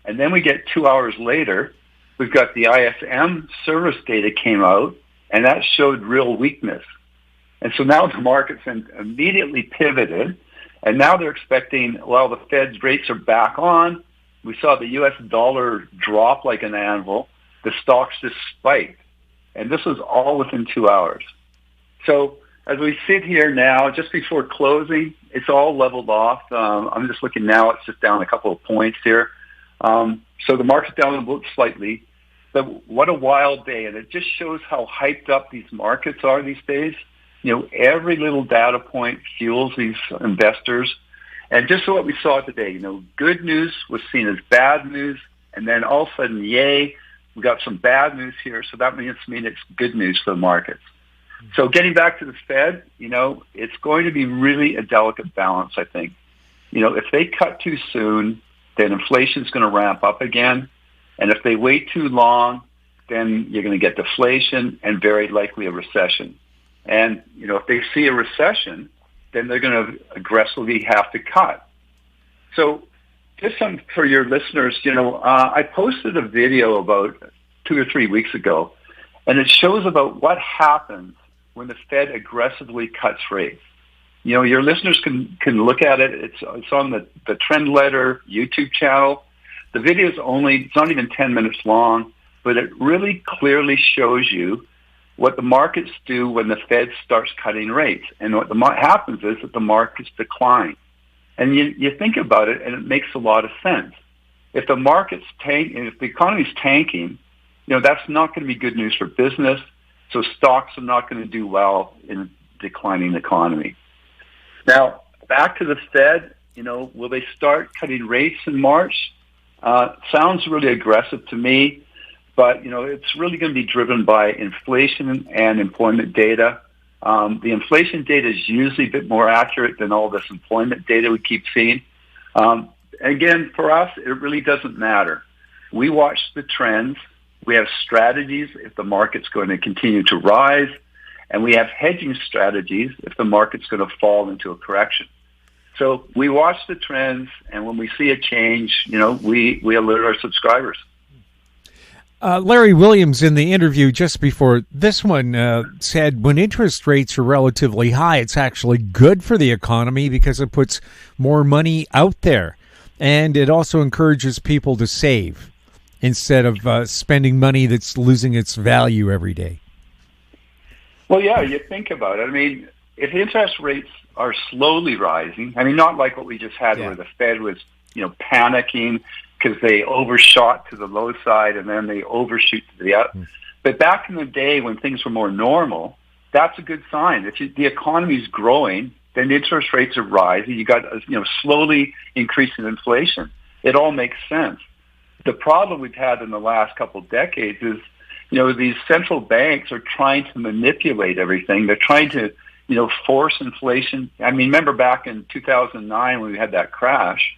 And then we get 2 hours later, we've got the ISM service data came out, and that showed real weakness. And so now the market's immediately pivoted, and now they're expecting, the Fed's rates are back on. We saw the U.S. dollar drop like an anvil. The stocks just spiked. And this was all within 2 hours. So as we sit here now, just before closing, it's all leveled off. I'm just looking now. It's just down a couple of points here. So the market's down a little slightly. what a wild day. And it just shows how hyped up these markets are these days. Every little data point fuels these investors. And just what we saw today, good news was seen as bad news. And then all of a sudden, yay, we got some bad news here. So that means it's good news for the markets. So getting back to the Fed, it's going to be really a delicate balance, I think. If they cut too soon, then inflation's going to ramp up again. And if they wait too long, then you're going to get deflation and very likely a recession. And, if they see a recession, then they're going to aggressively have to cut. So just for your listeners, I posted a video about 2 or 3 weeks ago, and it shows about what happens when the Fed aggressively cuts rates. Your listeners can look at it. It's on the Trend Letter YouTube channel. The video is it's not even 10 minutes long, but it really clearly shows you what the markets do when the Fed starts cutting rates. And what happens is that the markets decline. And you think about it, and it makes a lot of sense. If the market's if the economy's tanking, that's not going to be good news for business. So stocks are not going to do well in a declining economy. Now, back to the Fed, will they start cutting rates in March? Sounds really aggressive to me, but, it's really going to be driven by inflation and employment data. The inflation data is usually a bit more accurate than all this employment data we keep seeing. Again, for us, it really doesn't matter. We watch the trends. We have strategies if the market's going to continue to rise, and we have hedging strategies if the market's going to fall into a correction. So we watch the trends, and when we see a change, we alert our subscribers. Larry Williams, in the interview just before this one, said when interest rates are relatively high, it's actually good for the economy because it puts more money out there. And it also encourages people to save instead of spending money that's losing its value every day. Well, yeah, you think about it. I mean, if interest rates are slowly rising, not like what we just had where the Fed was, panicking because they overshot to the low side and then they overshoot to the up. But back in the day when things were more normal, that's a good sign. If the economy is growing, then interest rates are rising. You got slowly increasing inflation. It all makes sense. The problem we've had in the last couple of decades is, these central banks are trying to manipulate everything. They're trying to, force inflation. Remember back in 2009 when we had that crash,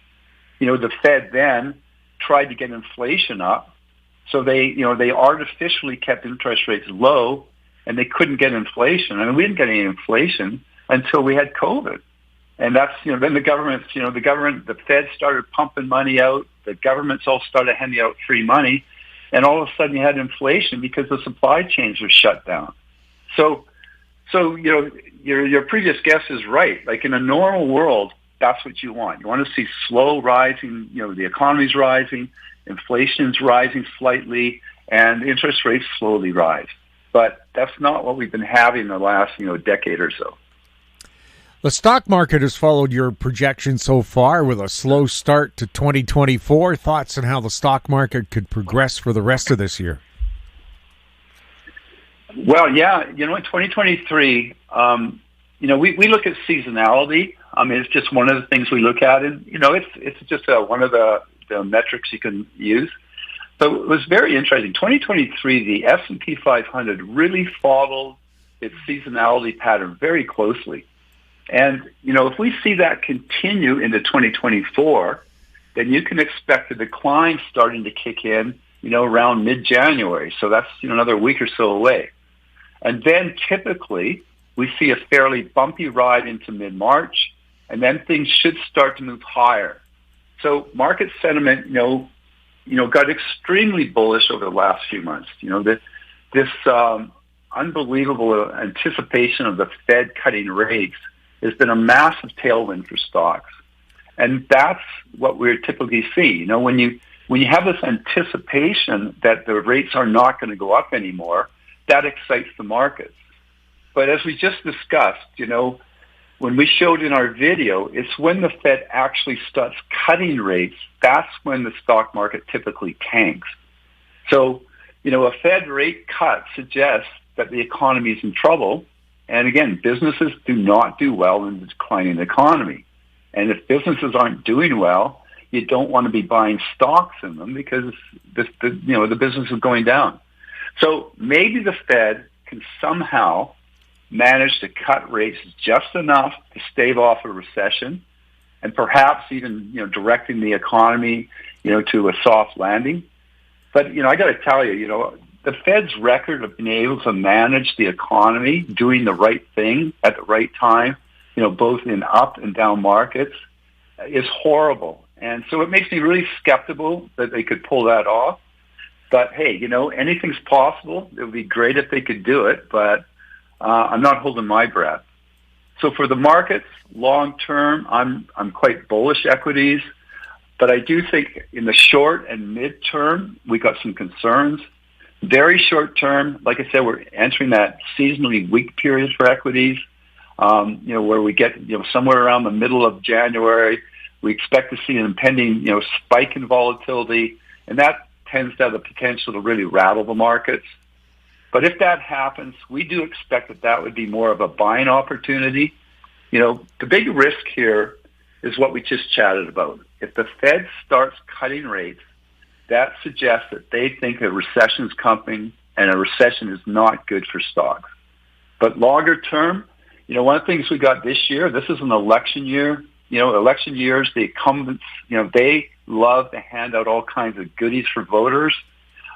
the Fed then tried to get inflation up. So they artificially kept interest rates low and they couldn't get inflation. We didn't get any inflation until we had COVID. And that's, then the Fed started pumping money out. The governments all started handing out free money. And all of a sudden you had inflation because the supply chains were shut down. So your previous guess is right. Like in a normal world, that's what you want. You want to see slow rising, the economy's rising, inflation's rising slightly, and interest rates slowly rise. But that's not what we've been having in the last, decade or so. The stock market has followed your projections so far with a slow start to 2024. Thoughts on how the stock market could progress for the rest of this year? Well, yeah, in 2023, we look at seasonality. It's just one of the things we look at, and it's just one of the metrics you can use. So it was very interesting. 2023, the S&P 500 really followed its seasonality pattern very closely. And, if we see that continue into 2024, then you can expect a decline starting to kick in, around mid-January. So that's, another week or so away. And then typically we see a fairly bumpy ride into mid-March, and then things should start to move higher. So market sentiment, got extremely bullish over the last few months. This unbelievable anticipation of the Fed cutting rates has been a massive tailwind for stocks. And that's what we typically see. When you have this anticipation that the rates are not going to go up anymore, that excites the markets. But as we just discussed, when we showed in our video, it's when the Fed actually starts cutting rates, that's when the stock market typically tanks. So, A Fed rate cut suggests that the economy is in trouble. And again, businesses do not do well in a declining economy. And if businesses aren't doing well, you don't want to be buying stocks in them because the business is going down. So maybe the Fed can somehow manage to cut rates just enough to stave off a recession, and perhaps even directing the economy to a soft landing. But I got to tell you, the Fed's record of being able to manage the economy, doing the right thing at the right time, both in up and down markets, is horrible. And so it makes me really skeptical that they could pull that off. But hey, anything's possible. It would be great if they could do it, but I'm not holding my breath. So for the markets, long term, I'm quite bullish equities, but I do think in the short and mid term, we got some concerns. Very short term, like I said, we're entering that seasonally weak period for equities, where we get, somewhere around the middle of January, we expect to see an impending, spike in volatility, and that tends to have the potential to really rattle the markets. But if that happens, we do expect that would be more of a buying opportunity. The big risk here is what we just chatted about. If the Fed starts cutting rates, that suggests that they think a recession is coming, and a recession is not good for stocks. But longer term, one of the things we got this year, this is an election year. Election years, the incumbents, they love to hand out all kinds of goodies for voters.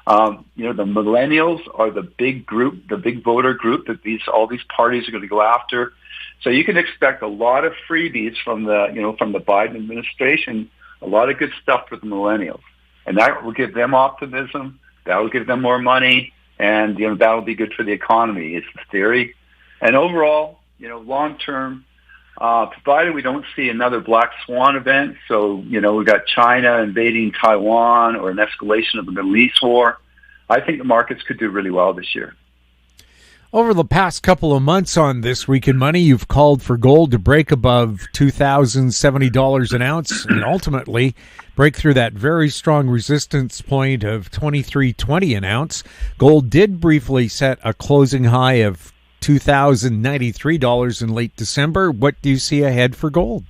The millennials are the big group, the big voter group that all these parties are going to go after. So you can expect a lot of freebies from the Biden administration, a lot of good stuff for the millennials. And that will give them optimism. That will give them more money, and that will be good for the economy. It's the theory. And overall, long term, provided we don't see another black swan event, so we've got China invading Taiwan or an escalation of the Middle East war, I think the markets could do really well this year. Over the past couple of months on This Week in Money, you've called for gold to break above $2,070 an ounce and ultimately break through that very strong resistance point of $23.20 an ounce. Gold did briefly set a closing high of $2,093 in late December. What do you see ahead for gold?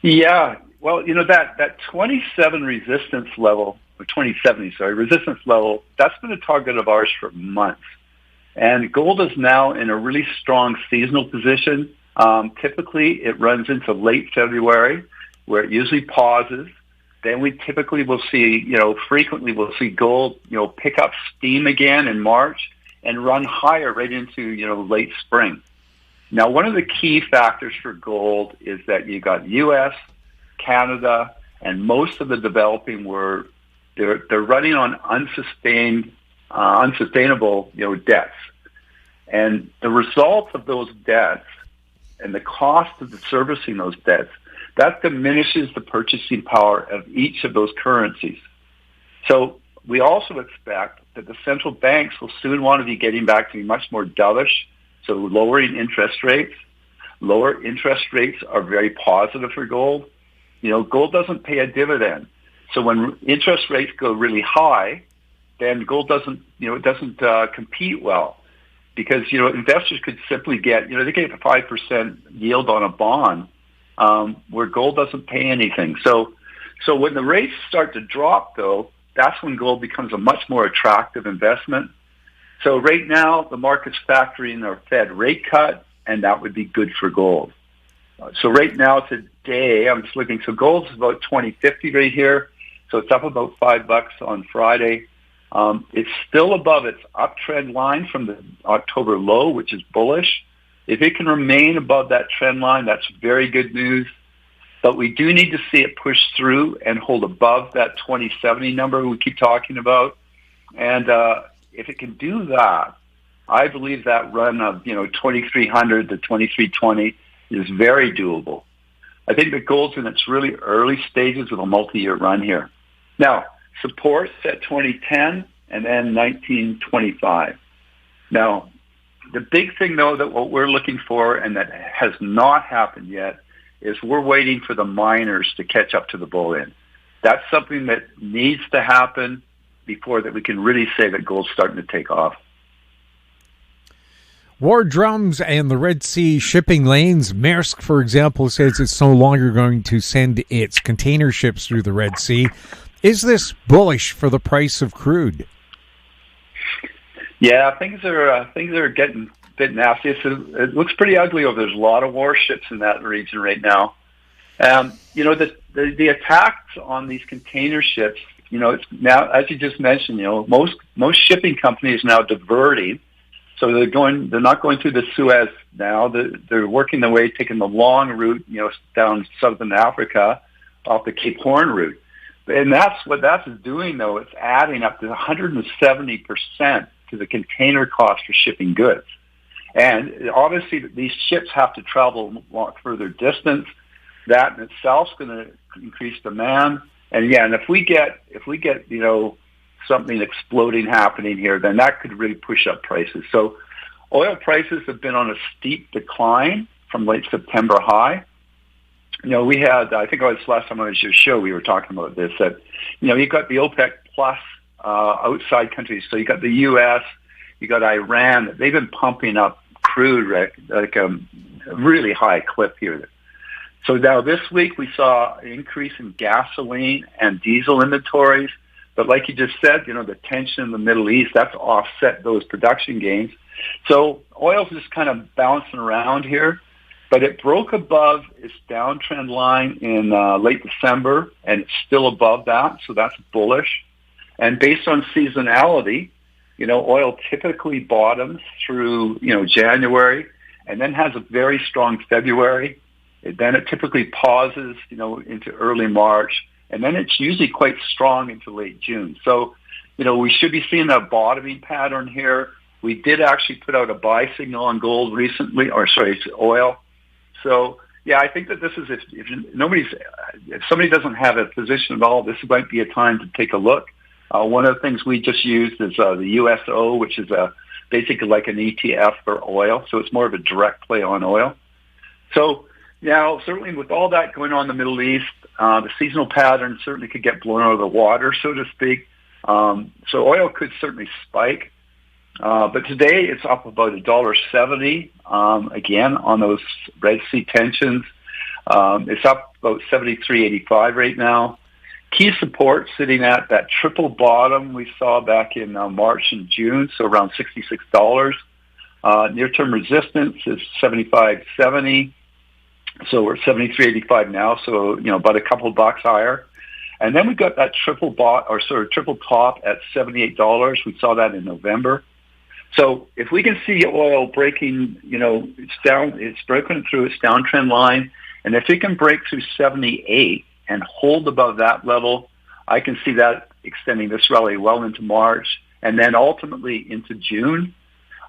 Yeah, well, that 27 resistance level, or 2070, resistance level, that's been a target of ours for months. And gold is now in a really strong seasonal position. Typically, it runs into late February, where it usually pauses. Then we typically will see, frequently we'll see gold, pick up steam again in March and run higher right into, late spring. Now, one of the key factors for gold is that you got U.S., Canada, and most of the developing world, they're running on unsustainable, debts. And the result of those debts and the cost of servicing those debts, that diminishes the purchasing power of each of those currencies. So we also expect that the central banks will soon want to be getting back to be much more dovish, so lowering interest rates. Lower interest rates are very positive for gold. Gold doesn't pay a dividend. So when interest rates go really high, then gold doesn't compete well, because, investors could simply get, they get a 5% yield on a bond, where gold doesn't pay anything. So when the rates start to drop, though, that's when gold becomes a much more attractive investment. So right now, the market's factoring our Fed rate cut, and that would be good for gold. So right now, today, I'm just looking. So gold's about 20.50 right here. So it's up about $5 on Friday. It's still above its uptrend line from the October low, which is bullish. If it can remain above that trend line, that's very good news. But we do need to see it push through and hold above that 2070 number we keep talking about. And if it can do that, I believe that run of 2300 to 2320 is very doable. I think that gold's in its really early stages of a multi-year run here. Now, support's at 2010 and then 1925. Now, the big thing, though, that what we're looking for, and that has not happened yet, is we're waiting for the miners to catch up to the bull-in. That's something that needs to happen. before that we can really say that gold's starting to take off. War drums and the Red Sea shipping lanes. Maersk, for example, says it's no longer going to send its container ships through the Red Sea. Is this bullish for the price of crude? Yeah, things are getting a bit nasty. It looks pretty ugly over. There's a lot of warships in that region right now. The attacks on these container ships. It's now, as you just mentioned, most shipping companies now diverting. So they're not going through the Suez now. They're working their way, taking the long route, down southern Africa, off the Cape Horn route. And that's what that's doing, though. It's adding up to 170% to the container cost for shipping goods. And obviously, these ships have to travel a lot further distance. That in itself is going to increase demand. And yeah, and if we get something exploding happening here, then that could really push up prices. So oil prices have been on a steep decline from late September high. We had, I think it was last time I was your show, we were talking about this, that, you've got the OPEC plus outside countries. So you got the U.S., you got Iran. They've been pumping up crude like a really high clip here. So now this week we saw an increase in gasoline and diesel inventories. But like you just said, the tension in the Middle East, that's offset those production gains. So oil's just kind of bouncing around here. But it broke above its downtrend line in late December, and it's still above that, so that's bullish. And based on seasonality, oil typically bottoms through, January, and then has a very strong February. Then it typically pauses, into early March. And then it's usually quite strong into late June. So, we should be seeing a bottoming pattern here. We did actually put out a buy signal on gold recently, oil. So, yeah, I think that this is, if somebody doesn't have a position at all, this might be a time to take a look. One of the things we just used is the USO, which is basically like an ETF for oil. So it's more of a direct play on oil. So, now, certainly with all that going on in the Middle East, the seasonal pattern certainly could get blown out of the water, so to speak. So oil could certainly spike. But today it's up about $1.70, again, on those Red Sea tensions. It's up about 73.85 right now. Key support sitting at that triple bottom we saw back in March and June, so around $66. Near-term resistance is 75.70. So we're at 73.85 now, so about a couple of bucks higher. And then we got that triple top at $78. We saw that in November. So if we can see oil breaking, it's broken through its downtrend line, and if it can break through 78 and hold above that level, I can see that extending this rally well into March and then ultimately into June.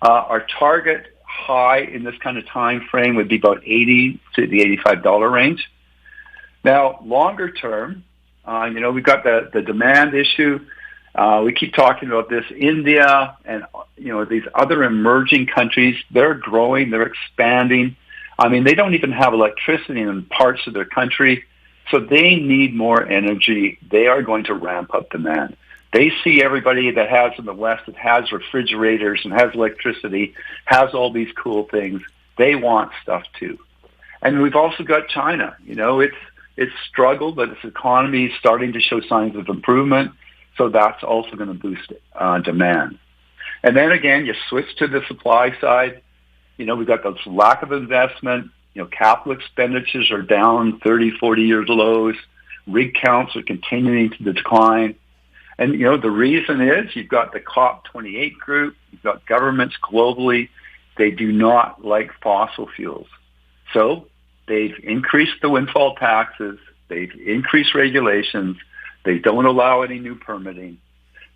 Our target high in this kind of time frame would be about $80 to the $85 range. Now, longer term, we've got the demand issue. We keep talking about this. India and these other emerging countries, they're growing, they're expanding. I mean, they don't even have electricity in parts of their country, so they need more energy. They are going to ramp up demand. They see everybody that has in the West that has refrigerators and has electricity, has all these cool things. They want stuff too. And we've also got China. It's struggled, but its economy is starting to show signs of improvement. So that's also going to boost demand. And then again, you switch to the supply side. We've got this lack of investment. Capital expenditures are down 30, 40 years lows. Rig counts are continuing to decline. And, the reason is you've got the COP28 group, you've got governments globally, they do not like fossil fuels. So they've increased the windfall taxes, they've increased regulations, they don't allow any new permitting.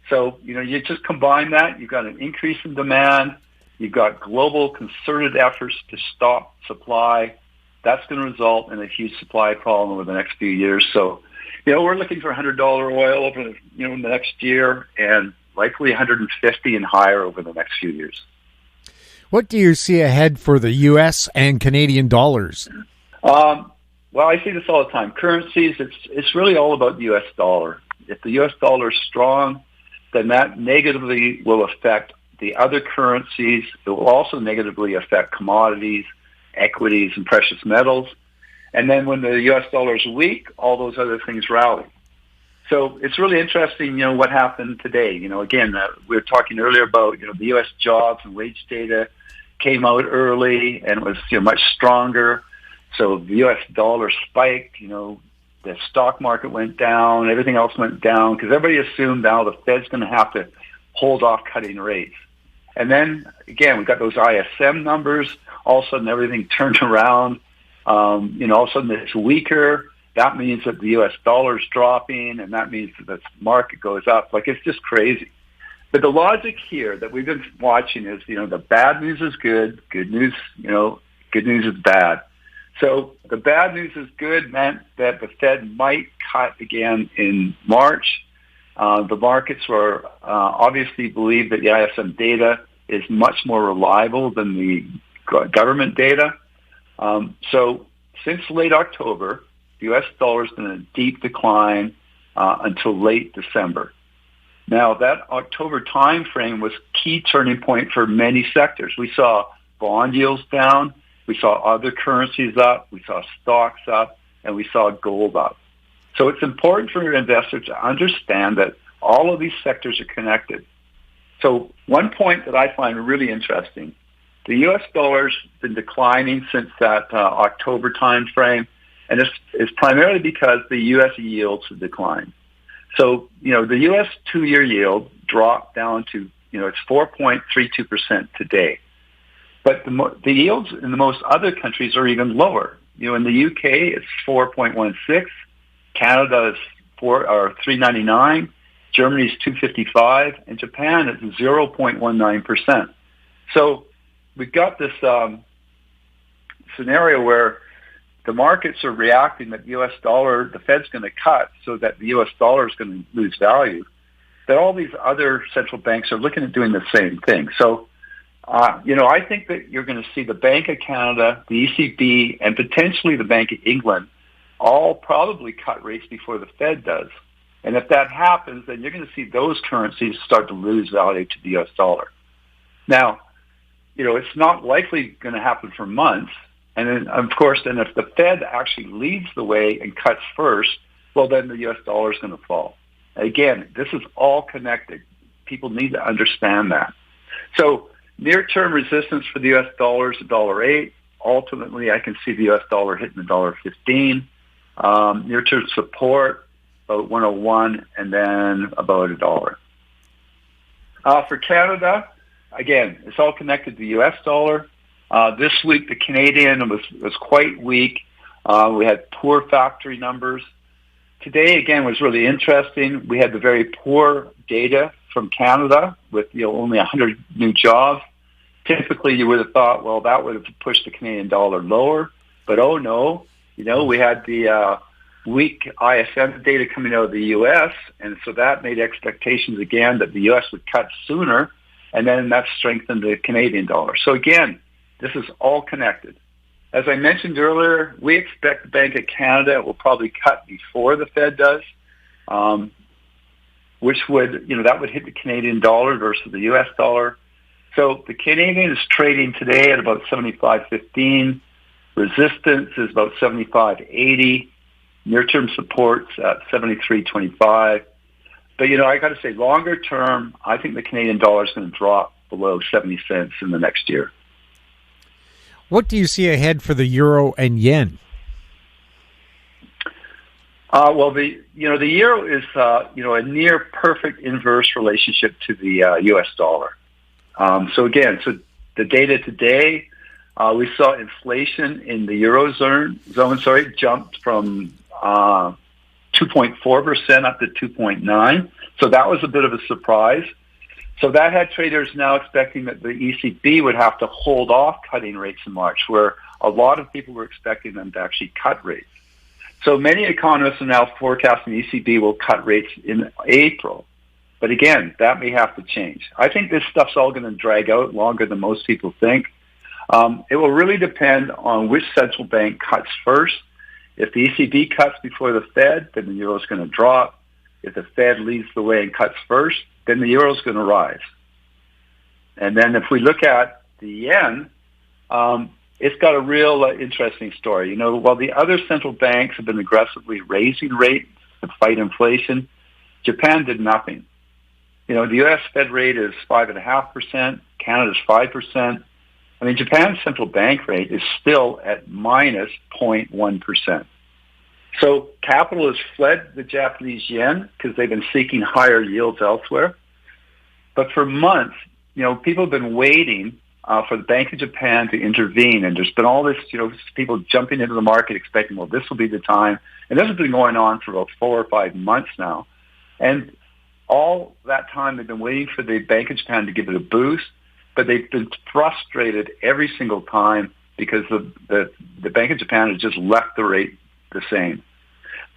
So, you just combine that, you've got an increase in demand, you've got global concerted efforts to stop supply. That's going to result in a huge supply problem over the next few years. So, we're looking for $100 oil over the next year, and likely 150 and higher over the next few years. What do you see ahead for the U.S. and Canadian dollars? Well, I see this all the time. Currencies, it's really all about the U.S. dollar. If the U.S. dollar is strong, then that negatively will affect the other currencies. It will also negatively affect commodities, equities, and precious metals. And then when the U.S. dollar is weak, all those other things rally. So it's really interesting, what happened today. Again, we were talking earlier about, the U.S. jobs and wage data came out early and it was, much stronger. So the U.S. dollar spiked, the stock market went down, everything else went down because everybody assumed now the Fed's going to have to hold off cutting rates. And then, again, we got those ISM numbers. All of a sudden, everything turned around. All of a sudden, it's weaker. That means that the U.S. dollar is dropping, and that means that the market goes up. It's just crazy. But the logic here that we've been watching is, the bad news is good. Good news, good news is bad. So the bad news is good meant that the Fed might cut again in March. The markets were obviously believe that the ISM data is much more reliable than the government data. So since late October, the U.S. dollar has been in a deep decline until late December. Now, that October time frame was key turning point for many sectors. We saw bond yields down. We saw other currencies up. We saw stocks up. And we saw gold up. So it's important for investors to understand that all of these sectors are connected. So one point that I find really interesting, the U.S. dollar's been declining since that October time frame, and it's primarily because the U.S. yields have declined. So, the U.S. two-year yield dropped down to, it's 4.32% today. But the yields in the most other countries are even lower. In the UK, it's 4.16. Canada is 3.99. Germany is 2.55, and Japan is 0.19%. So we've got this scenario where the markets are reacting that the U.S. dollar, the Fed's going to cut so that the U.S. dollar is going to lose value. That all these other central banks are looking at doing the same thing. So, I think that you're going to see the Bank of Canada, the ECB, and potentially the Bank of England all probably cut rates before the Fed does. And if that happens, then you're going to see those currencies start to lose value to the U.S. dollar. Now, it's not likely going to happen for months. And then, of course, if the Fed actually leads the way and cuts first, well, then the U.S. dollar is going to fall. Again, this is all connected. People need to understand that. So near-term resistance for the U.S. dollar is $1.08. Ultimately, I can see the U.S. dollar hitting $1.15. Near-term support, about 101, and then about $1. For Canada, again, it's all connected to the U.S. dollar. This week, the Canadian was quite weak. We had poor factory numbers. Today, again, was really interesting. We had the very poor data from Canada with only 100 new jobs. Typically, you would have thought, well, that would have pushed the Canadian dollar lower. But, oh, no. We had the weak ISM data coming out of the U.S., and so that made expectations again that the U.S. would cut sooner, and then that strengthened the Canadian dollar. So, again, this is all connected. As I mentioned earlier, we expect the Bank of Canada will probably cut before the Fed does, which would, that would hit the Canadian dollar versus the U.S. dollar. So the Canadian is trading today at about 75.15. Resistance is about 75.80. Near-term supports at 73.25. But, I got to say, longer term, I think the Canadian dollar is going to drop below 70 cents in the next year. What do you see ahead for the euro and yen? Well, the euro is a near perfect inverse relationship to the U.S. dollar. So the data today, we saw inflation in the eurozone jumped from 2.4% up to 2.9%. So that was a bit of a surprise. So that had traders now expecting that the ECB would have to hold off cutting rates in March, where a lot of people were expecting them to actually cut rates. So many economists are now forecasting the ECB will cut rates in April. But again, that may have to change. I think this stuff's all going to drag out longer than most people think. It will really depend on which central bank cuts first. If the ECB cuts before the Fed, then the euro is going to drop. if the Fed leads the way and cuts first, then the euro is going to rise. And then if we look at the yen, it's got a real interesting story. You know, while the other central banks have been aggressively raising rates to fight inflation, Japan did nothing. You know, the U.S. Fed rate is 5.5%, Canada's 5%. I mean, Japan's central bank rate is still at minus 0.1%. So capital has fled the Japanese yen because they've been seeking higher yields elsewhere. But for months, you know, people have been waiting for the Bank of Japan to intervene. And there's been all this, you know, people jumping into the market expecting, well, this will be the time. And this has been going on for about 4 or 5 months now. And all that time they've been waiting for the Bank of Japan to give it a boost, but they've been frustrated every single time because the Bank of Japan has just left the rate the same.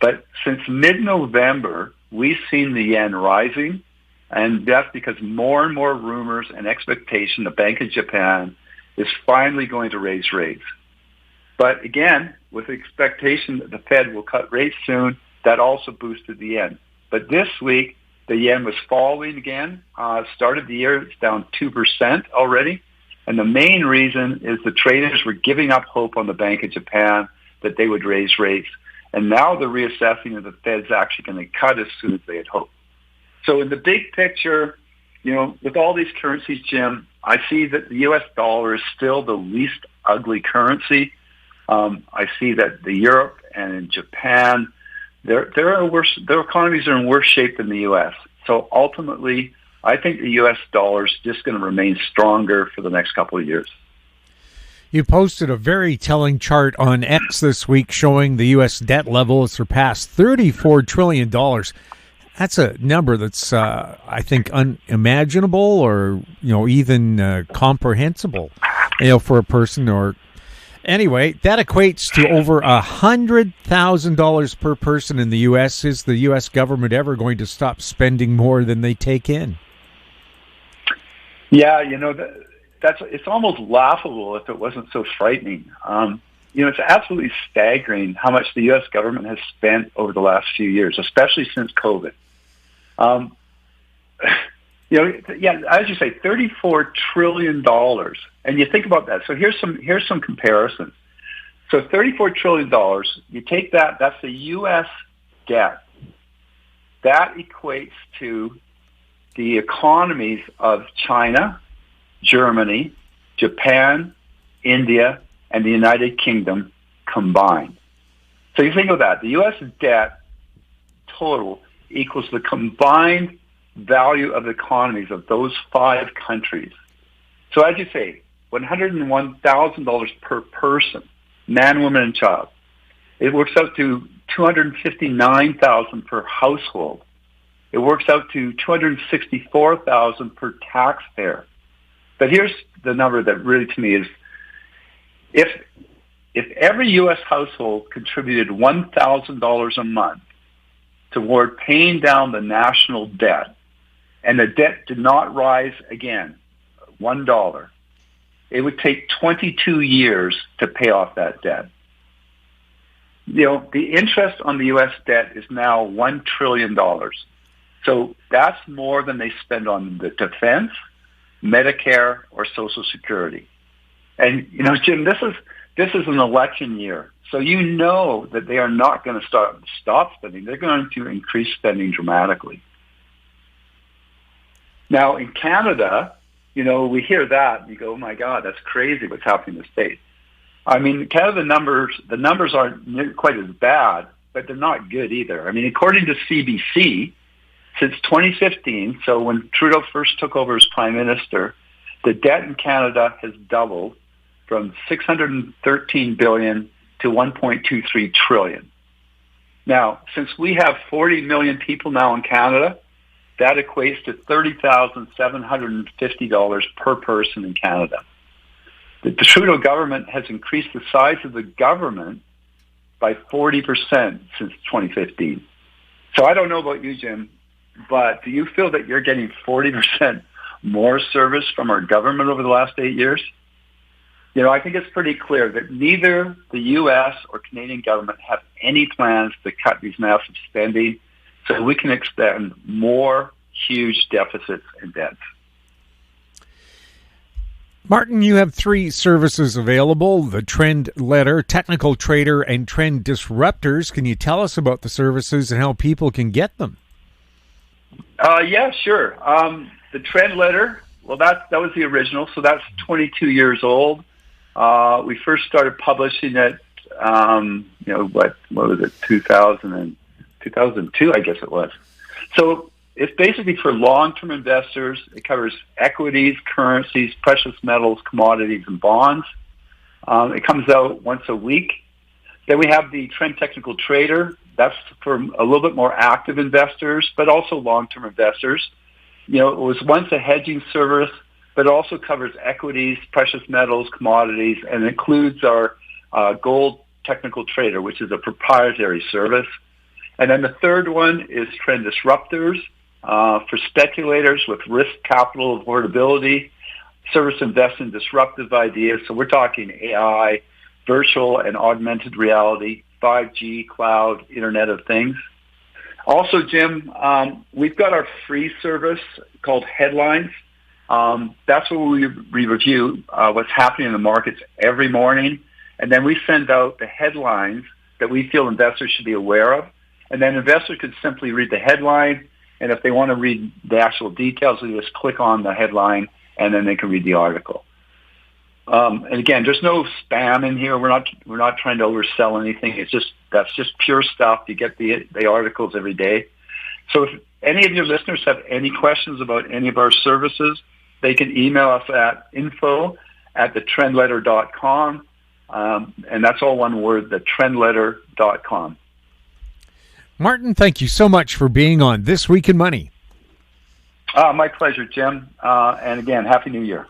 But since mid-November, we've seen the yen rising, and that's because more and more rumors and expectation the Bank of Japan is finally going to raise rates. But again, with the expectation that the Fed will cut rates soon, that also boosted the yen. But this week, the yen was falling again. Started the year, it's down 2% already. And the main reason is the traders were giving up hope on the Bank of Japan that they would raise rates. And now they're reassessing that the Fed's actually going to cut as soon as they had hoped. So in the big picture, you know, with all these currencies, Jim, I see that the U.S. dollar is still the least ugly currency. I see that the Europe and in Japan, their economies are in worse shape than the U.S. So ultimately, I think the U.S. dollar is just going to remain stronger for the next couple of years. You posted a very telling chart on X this week showing the U.S. debt level has surpassed $34 trillion. That's a number that's, I think, unimaginable or, you know, even comprehensible, you know, for a person or... Anyway, that equates to over $100,000 per person in the U.S. Is the U.S. government ever going to stop spending more than they take in? Yeah, you know, it's almost laughable if it wasn't so frightening. You know, it's absolutely staggering how much the U.S. government has spent over the last few years, especially since COVID. You know, yeah, as you say, $34 trillion. And you think about that. So here's some comparisons. So $34 trillion, you take that, that's the U.S. debt. That equates to the economies of China, Germany, Japan, India, and the United Kingdom combined. So you think of that. The U.S. debt total equals the combined value of the economies of those 5 countries. So as you say, $101,000 per person, man, woman, and child. It works out to $259,000 per household. It works out to $264,000 per taxpayer. But here's the number that really to me is, if every U.S. household contributed $1,000 a month toward paying down the national debt, and the debt did not rise again, $1, it would take 22 years to pay off that debt. You know, the interest on the U.S. debt is now $1 trillion. So that's more than they spend on the defense, Medicare, or Social Security. And, you know, Jim, this is an election year. So you know that they are not going to stop spending. They're going to increase spending dramatically. Now, in Canada, you know, we hear that and you go, oh my God, that's crazy what's happening in the States. I mean, Canada the numbers aren't quite as bad, but they're not good either. I mean, according to CBC, since 2015, so when Trudeau first took over as Prime Minister, the debt in Canada has doubled from $613 billion to $1.23 trillion. Now, since we have 40 million people now in Canada, that equates to $30,750 per person in Canada. The Trudeau government has increased the size of the government by 40% since 2015. So I don't know about you, Jim, but do you feel that you're getting 40% more service from our government over the last 8 years? You know, I think it's pretty clear that neither the U.S. or Canadian government have any plans to cut these massive spending. so we can expend more huge deficits and debts. Martin, you have 3 services available, the Trend Letter, Technical Trader, and Trend Disruptors. Can you tell us about the services and how people can get them? Yeah, sure. The Trend Letter, well, that was the original, so that's 22 years old. We first started publishing it, what was it, 2002, I guess it was. So it's basically for long-term investors. It covers equities, currencies, precious metals, commodities, and bonds. It comes out once a week. Then we have the Trend Technical Trader. That's for a little bit more active investors, but also long-term investors. It was once a hedging service, but it also covers equities, precious metals, commodities, and includes our Gold Technical Trader, which is a proprietary service. And then the third one is Trend Disruptors for speculators with risk capital affordability. Service invest in disruptive ideas. So we're talking AI, virtual and augmented reality, 5G, cloud, Internet of Things. Also, Jim, we've got our free service called Headlines. That's where we review what's happening in the markets every morning. And then we send out the headlines that we feel investors should be aware of. And then investors could simply read the headline. And if they want to read the actual details, they just click on the headline and then they can read the article. And again, there's no spam in here. We're not trying to oversell anything. That's just pure stuff. You get the articles every day. So if any of your listeners have any questions about any of our services, they can email us at info@thetrendletter.com. And that's all one word, thetrendletter.com. Martin, thank you so much for being on This Week in Money. My pleasure, Jim. And again, Happy New Year.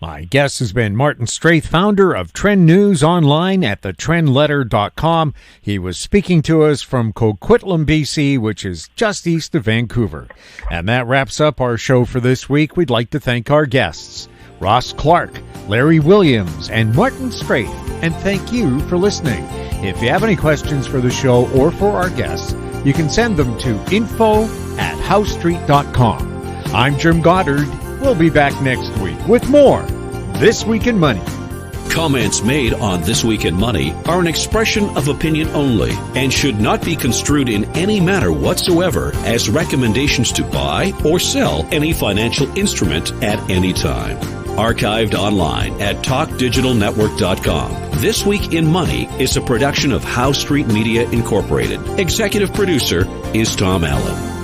My guest has been Martin Straith, founder of Trend News online at thetrendletter.com. He was speaking to us from Coquitlam, BC, which is just east of Vancouver. And that wraps up our show for this week. We'd like to thank our guests, Ross Clark, Larry Williams, and Martin Straith. And thank you for listening. If you have any questions for the show or for our guests, you can send them to info@housestreet.com. I'm Jim Goddard. We'll be back next week with more This Week in Money. Comments made on This Week in Money are an expression of opinion only and should not be construed in any manner whatsoever as recommendations to buy or sell any financial instrument at any time. Archived online at talkdigitalnetwork.com. This Week in Money is a production of House Street Media Incorporated. Executive producer is Tom Allen.